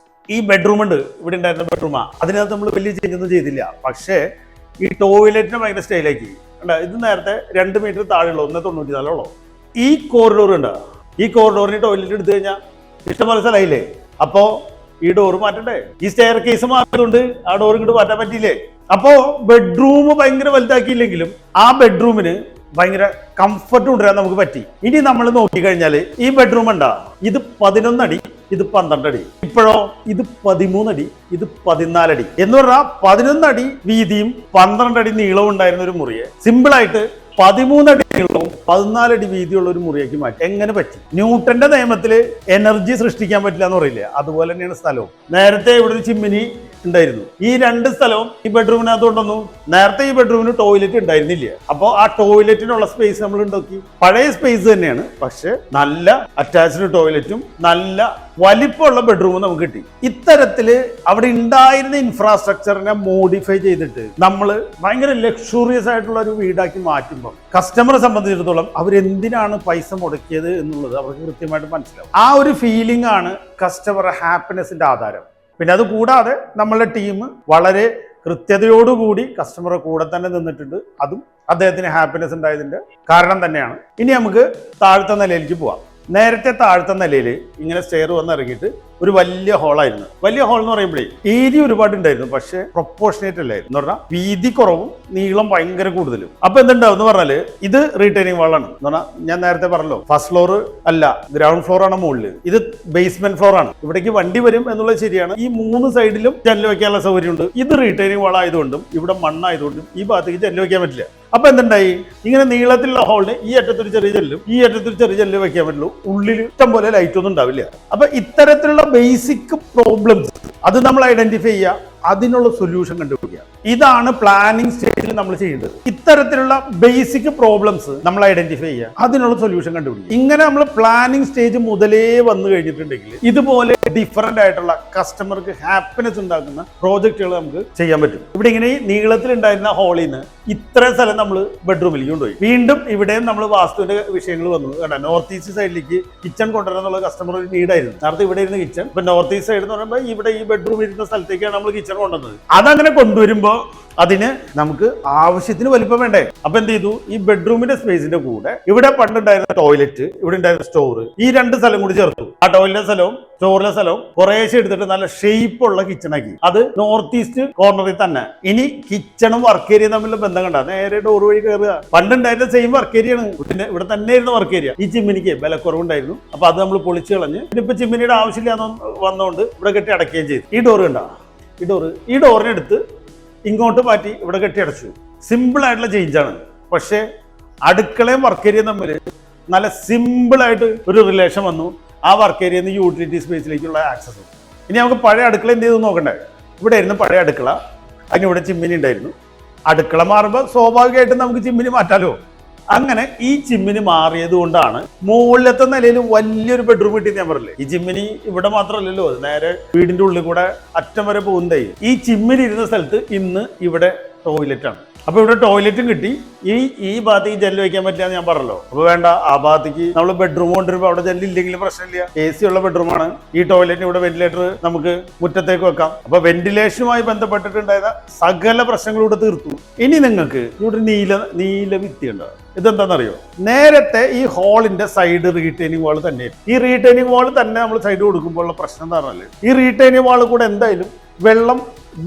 ഈ ബെഡ്റൂം ഉണ്ട്, ഇവിടെ ഉണ്ടായിരുന്ന ബെഡ്റൂമാണ്. അതിനകത്ത് നമ്മൾ വലിയ ചേഞ്ച് ഒന്നും ചെയ്തില്ല. പക്ഷേ ഈ ടോയ്ലറ്റിനെ ഭയങ്കര സ്റ്റൈലാക്കി. ഇത് നേരത്തെ 2 മീറ്റർ താഴെയുള്ളൂ, 1.94 ഈ കോറിഡോർ ഉണ്ട്. ഈ കോറിഡോറിന് ടോയ്ലറ്റ് എടുത്തു കഴിഞ്ഞാൽ ഇഷ്ടംപോലെ സ്ഥലമായില്ലേ. അപ്പോ ഈ ഡോറ് മാറ്റണ്ടേ? ഈ സ്റ്റെയർ കേസ് മാറ്റിയതുകൊണ്ട് ആ ഡോർ ഇങ്ങോട്ട് മാറ്റാൻ പറ്റിയില്ലേ? അപ്പോ ബെഡ്റൂം ഭയങ്കര വലുതാക്കിയില്ലെങ്കിലും ആ ബെഡ്റൂമിന് ഭയങ്കര കംഫർട്ട് കൊണ്ടുവരാൻ നമുക്ക് പറ്റി. ഇനി നമ്മൾ നോക്കിക്കഴിഞ്ഞാൽ ഈ ബെഡ്റൂം ഉണ്ടാ, ഇത് 11 അടി, ഇത് 12 അടി. ഇപ്പോഴോ ഇത് 13 അടി, ഇത് 14 അടി. എന്ന് പറഞ്ഞാൽ 11 അടി വീതിയും 12 അടി നീളവും ഉണ്ടായിരുന്ന ഒരു മുറിയെ സിമ്പിളായിട്ട് 13 അടി നീളവും 14 അടി വീതിയുള്ള ഒരു മുറിയാക്കി മാറ്റി. എങ്ങനെ പറ്റി? ന്യൂട്ടന്റെ നിയമത്തില് എനർജി സൃഷ്ടിക്കാൻ പറ്റില്ല എന്ന് പറയില്ലേ, അതുപോലെ തന്നെയാണ് സ്ഥലവും. നേരത്തെ ഇവിടെ ഒരു ചിമ്മിനി ഉണ്ടായിരുന്നു. ഈ 2 സ്ഥലവും ഈ ബെഡ്റൂമിനകത്ത് കൊണ്ടുവന്നു. നേരത്തെ ഈ ബെഡ്റൂമിന് ടോയ്ലറ്റ് ഉണ്ടായിരുന്നില്ല. അപ്പോൾ ആ ടോയ്ലറ്റിനുള്ള സ്പേസ് നമ്മൾ ഉണ്ടാക്കി. പഴയ സ്പേസ് തന്നെയാണ്, പക്ഷെ നല്ല അറ്റാച്ച്ഡ് ടോയ്ലറ്റും നല്ല വലിപ്പമുള്ള ബെഡ്റൂമും നമുക്ക് കിട്ടി. ഇത്തരത്തില് അവിടെ ഉണ്ടായിരുന്ന ഇൻഫ്രാസ്ട്രക്ചറിനെ മോഡിഫൈ ചെയ്തിട്ട് നമ്മൾ ഭയങ്കര ലക്ഷൂറിയസ് ആയിട്ടുള്ള ഒരു വീടാക്കി മാറ്റുമ്പോൾ കസ്റ്റമറെ സംബന്ധിച്ചിടത്തോളം അവരെന്തിനാണ് പൈസ മുടക്കിയത് എന്നുള്ളത് അവർക്ക് കൃത്യമായിട്ട് മനസ്സിലാവും. ആ ഒരു ഫീലിംഗ് ആണ് കസ്റ്റമർ ഹാപ്പിനെസിന്റെ ആധാരം. പിന്നെ അത് കൂടാതെ നമ്മളുടെ ടീം വളരെ കൃത്യതയോടുകൂടി കസ്റ്റമറെ കൂടെ തന്നെ നിന്നിട്ടുണ്ട്. അതും അദ്ദേഹത്തിന് ഹാപ്പിനെസ് ഉണ്ടായതിന്റെ കാരണം തന്നെയാണ്. ഇനി നമുക്ക് താഴത്തെ നിലയിലേക്ക് പോവാം. നേരത്തെ താഴത്തെ നിലയിൽ ഇങ്ങനെ സ്റ്റെയർ വന്ന് ഇറങ്ങിയിട്ട് ഒരു വലിയ ഹോളായിരുന്നു. വലിയ ഹോൾ എന്ന് പറയുമ്പോഴേ ഏരിയ ഒരുപാട് ഉണ്ടായിരുന്നു, പക്ഷെ പ്രൊപ്പോർഷനേറ്റ് അല്ലായിരുന്നു. എന്ന് പറഞ്ഞാൽ വീതി കുറവും നീളം ഭയങ്കര കൂടുതലും. അപ്പൊ എന്തുണ്ടാവും എന്ന് പറഞ്ഞാല് ഇത് റീറ്റെയിനിങ് വാളാണ്. എന്ന് പറഞ്ഞാൽ ഞാൻ നേരത്തെ പറഞ്ഞല്ലോ, ഫസ്റ്റ് ഫ്ലോർ അല്ല, ഗ്രൗണ്ട് ഫ്ലോർ ആണ് മുകളിൽ. ഇത് ബേസ്മെന്റ് ഫ്ലോർ ആണ്. ഇവിടേക്ക് വണ്ടി വരും എന്നുള്ളത് ശരിയാണ്. ഈ 3 സൈഡിലും ജനൽ വെക്കാനുള്ള സൗകര്യമുണ്ട്. ഇത് റീറ്റെയിനിങ് വാൾ ആയതുകൊണ്ടും ഇവിടെ മണ്ണായതുകൊണ്ടും ഈ ഭാഗത്തേക്ക് ജനൽ വെക്കാൻ പറ്റില്ല. അപ്പൊ എന്തുണ്ടായി, ഇങ്ങനെ നീളത്തിലുള്ള ഹോളിന് ഈ അറ്റത്തൊരു ചെറിയ ജനലും ഈ അറ്റത്തൊരു ചെറിയ ജനലും വെക്കാൻ പറ്റുള്ളൂ. ഉള്ളിൽ ഇഷ്ടം പോലെ ലൈറ്റ് ഒന്നും ഉണ്ടാവില്ല. അപ്പൊ ഇത്തരത്തിലുള്ള ബേസിക് പ്രോബ്ലംസ് അത് നമ്മൾ ഐഡന്റിഫൈ ചെയ്യുക, അതിനുള്ള സൊല്യൂഷൻ കണ്ടുപിടിക്കുക. ഇതാണ് പ്ലാനിങ് സ്റ്റേജിൽ നമ്മൾ ചെയ്യേണ്ടത്. ഇത്തരത്തിലുള്ള ബേസിക് പ്രോബ്ലംസ് നമ്മൾ ഐഡന്റിഫൈ ചെയ്യുക, അതിനുള്ള സൊല്യൂഷൻ കണ്ടുപിടിക്കുക. ഇങ്ങനെ നമ്മൾ പ്ലാനിങ് സ്റ്റേജ് മുതലേ വന്നു കഴിഞ്ഞിട്ടുണ്ടെങ്കിൽ ഇതുപോലെ ഡിഫറെന്റ് ആയിട്ടുള്ള കസ്റ്റമർക്ക് ഹാപ്പിനെസ് ഉണ്ടാക്കുന്ന പ്രോജക്റ്റുകൾ നമുക്ക് ചെയ്യാൻ പറ്റും. ഇവിടെ ഇങ്ങനെ നീളത്തിൽ ഉണ്ടായിരുന്ന ഹോളിൽ നിന്ന് ഇത്ര സ്ഥലം നമ്മൾ ബെഡ്റൂമിലേക്ക് കൊണ്ടുപോയി. വീണ്ടും ഇവിടെയും നമ്മൾ വാസ്തുവിന്റെ വിഷയങ്ങൾ വന്നു. കേട്ടോ, നോർത്ത് ഈസ്റ്റ് സൈഡിലേക്ക് കിച്ചൺ കൊണ്ടുവരാന്നുള്ള കസ്റ്റമർ ഒരു നീഡായിരുന്നു. നേരത്തെ ഇവിടെ ഇരുന്ന് കിച്ചൺ, ഇപ്പൊ നോർത്ത് ഈസ്റ്റ് സൈഡ് എന്ന് പറയുമ്പോൾ ഇവിടെ ഈ ബെഡ്റൂം ഇരുന്ന സ്ഥലത്തേക്കാണ് നമ്മൾ കിച്ചൺ കൊണ്ടുവന്നത്. അതങ്ങനെ കൊണ്ടുവരുമ്പോൾ അതിന് നമുക്ക് ആവശ്യത്തിന് വലിപ്പം വേണ്ടേ. അപ്പൊ എന്ത് ചെയ്തു, ഈ ബെഡ്റൂമിന്റെ സ്പേസിന്റെ കൂടെ ഇവിടെ പണ്ടുണ്ടായിരുന്ന ടോയ്ലറ്റ്, ഇവിടെ ഉണ്ടായിരുന്ന സ്റ്റോർ, ഈ 2 സ്ഥലം കൂടി ചേർത്തു. ആ ടോയ്ലറ്റ് സ്ഥലവും സ്റ്റോറിലെ സ്ഥലവും കുറേശ്ശെ എടുത്തിട്ട് നല്ല ഷേപ്പുള്ള കിച്ചണാക്കി. അത് നോർത്ത് ഈസ്റ്റ് കോർണറിൽ തന്നെ. ഇനി കിച്ചണും വർക്ക് ഏരിയയും തമ്മിലുള്ള ബന്ധം കണ്ട, നേരെ ഡോർ വഴി കയറുക. പണ്ടുണ്ടായിരുന്ന സെയിം വർക്ക് ഏരിയ ആണ്, ഇവിടെ തന്നെ ആയിരുന്നു വർക്ക് ഏരിയ. ഈ ചിമ്മിനിക്ക് വിലക്കുറവുണ്ടായിരുന്നു, അപ്പൊ അത് നമ്മൾ പൊളിച്ചു കളഞ്ഞ് ഇപ്പൊ ചിമ്മിനിയുടെ ആവശ്യമില്ല വന്നുകൊണ്ട് ഇവിടെ കെട്ടി അടയ്ക്കുകയും ചെയ്തു. ഈ ഡോർ കണ്ട, ഈ ഡോറിനെടുത്ത് ഇങ്ങോട്ട് മാറ്റി ഇവിടെ കെട്ടി അടച്ചു. സിമ്പിൾ ആയിട്ടുള്ള ചേഞ്ചാണ്. പക്ഷെ അടുക്കളയും വർക്ക് ഏരിയയും തമ്മിൽ നല്ല സിമ്പിൾ ആയിട്ട് ഒരു റിലേഷൻ വന്നു. ആ വർക്ക് ഏരിയയിൽ നിന്ന് യൂട്ടിലിറ്റി സ്പേസിലേക്കുള്ള ആക്സസ്. ഇനി നമുക്ക് പഴയ അടുക്കള എന്ത് ചെയ്തു നോക്കണ്ടേ. ഇവിടെ ആയിരുന്നു പഴയ അടുക്കള, അതിനിവിടെ ചിമ്മിനി ഉണ്ടായിരുന്നു. അടുക്കള മാറുമ്പോൾ സ്വാഭാവികമായിട്ടും നമുക്ക് ചിമ്മിനി മാറ്റാലോ. അങ്ങനെ ഈ ചിമ്മിനി മാറിയത് കൊണ്ടാണ് മുകളിലത്തെ നിലയിൽ വലിയൊരു ബെഡ്റൂം കിട്ടിയെന്ന് ഞാൻ പറഞ്ഞില്ലേ. ഈ ചിമ്മിനി ഇവിടെ മാത്രമല്ലല്ലോ, അത് നേരെ വീടിന്റെ ഉള്ളിൽ കൂടെ അറ്റം വരെ പോകുന്നതായി. ഈ ചിമ്മിനി ഇരുന്ന സ്ഥലത്ത് ഇന്ന് ഇവിടെ ടോയ്ലറ്റ് ആണ്. അപ്പൊ ഇവിടെ ടോയ്ലറ്റും കിട്ടി. ഈ ഭാഗത്തേക്ക് ജനൽ വെക്കാൻ പറ്റില്ല ഞാൻ പറഞ്ഞല്ലോ. അപ്പൊ വേണ്ട, ആ ഭാഗത്തേക്ക് നമ്മൾ ബെഡ്റൂം കൊണ്ടുവരുമ്പോൾ അവിടെ ജനൽ ഇല്ലെങ്കിലും പ്രശ്നമില്ല. AC ഉള്ള ബെഡ്റൂമാണ്. ഈ ടോയ്ലറ്റിന് ഇവിടെ വെന്റിലേറ്റർ നമുക്ക് മുറ്റത്തേക്ക് വെക്കാം. അപ്പൊ വെന്റിലേഷനുമായി ബന്ധപ്പെട്ടിട്ടുണ്ടായ സകല പ്രശ്നങ്ങളും ഇവിടെ തീർത്തു. ഇനി നിങ്ങൾക്ക് ഇവിടെ നീല ഭിത്തി ഉണ്ടാവും. ഇതെന്താണെന്നറിയോ, നേരത്തെ ഈ ഹോളിന്റെ സൈഡ് റീറ്റെയിനിങ് വാൾ തന്നെ. ഈ റീറ്റെയിനിങ് വാൾ തന്നെ നമ്മൾ സൈഡ് കൊടുക്കുമ്പോഴുള്ള പ്രശ്നം എന്താ പറഞ്ഞാൽ, ഈ റീറ്റെയിനിങ് വാൾ കൂടെ എന്തായാലും വെള്ളം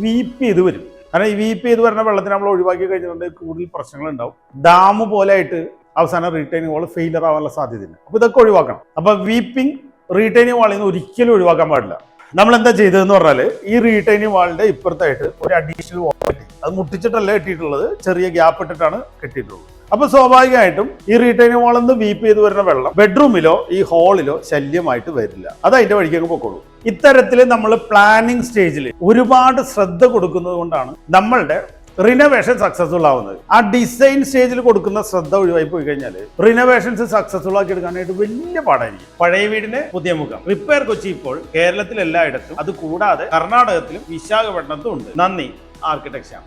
വീപ്പ് ചെയ്ത് വരും. കാരണം ഈ വീപ്പ് ചെയ്ത് വരുന്ന വെള്ളത്തിന് നമ്മൾ ഒഴിവാക്കി കഴിഞ്ഞിട്ടുണ്ടെങ്കിൽ കൂടുതൽ പ്രശ്നങ്ങൾ ഉണ്ടാവും. ഡാം പോലെ ആയിട്ട് അവസാനം റീറ്റെയിനിങ് വാൾ ഫെയിലർ ആവാനുള്ള സാധ്യതയുണ്ട്. അപ്പൊ ഇതൊക്കെ ഒഴിവാക്കണം. അപ്പൊ വീപ്പിംഗ് റീറ്റെയിനിങ് വാളിൽ നിന്ന് ഒരിക്കലും ഒഴിവാക്കാൻ പാടില്ല. നമ്മൾ എന്താ ചെയ്തതെന്ന് പറഞ്ഞാൽ, ഈ റീറ്റെയിനിങ് വാളിന്റെ ഇപ്പുറത്തായിട്ട് ഒരു അഡീഷണൽ വാൾ കെട്ടി. അത് മുട്ടിച്ചിട്ടല്ല കെട്ടിയിട്ടുള്ളത്, ചെറിയ ഗ്യാപ്പ് ഇട്ടിട്ടാണ് കെട്ടിയിട്ടുള്ളത്. അപ്പൊ സ്വാഭാവികമായിട്ടും ഈ റീറ്റെയിനിങ് വാളിൽ നിന്ന് വീപ്പ് ചെയ്ത് വരുന്ന വെള്ളം ബെഡ്റൂമിലോ ഈ ഹാളിലോ ശല്യമായിട്ട് വരില്ല. അത് അതിന്റെ വഴിക്ക് അങ്ങ് പൊക്കോളൂ. ഇത്തരത്തിൽ നമ്മൾ പ്ലാനിങ് സ്റ്റേജിൽ ഒരുപാട് ശ്രദ്ധ കൊടുക്കുന്നത് കൊണ്ടാണ് നമ്മളുടെ റിനോവേഷൻ സക്സസ്ഫുൾ ആവുന്നത്. ആ ഡിസൈൻ സ്റ്റേജിൽ കൊടുക്കുന്ന ശ്രദ്ധ ഒഴിവായി പോയി കഴിഞ്ഞാൽ റിനോവേഷൻസ് സക്സസ്ഫുൾ ആക്കി എടുക്കാനായിട്ട് വലിയ പാടായിരിക്കും. പഴയ വീടിന് പുതിയ മുഖം. റിപ്പയർ കൊച്ചി ഇപ്പോൾ കേരളത്തിൽ എല്ലായിടത്തും, അത് കൂടാതെ കർണാടകത്തിലും വിശാഖപട്ടണത്തും ഉണ്ട്. നന്ദി, ആർക്കിടെക്ചർ.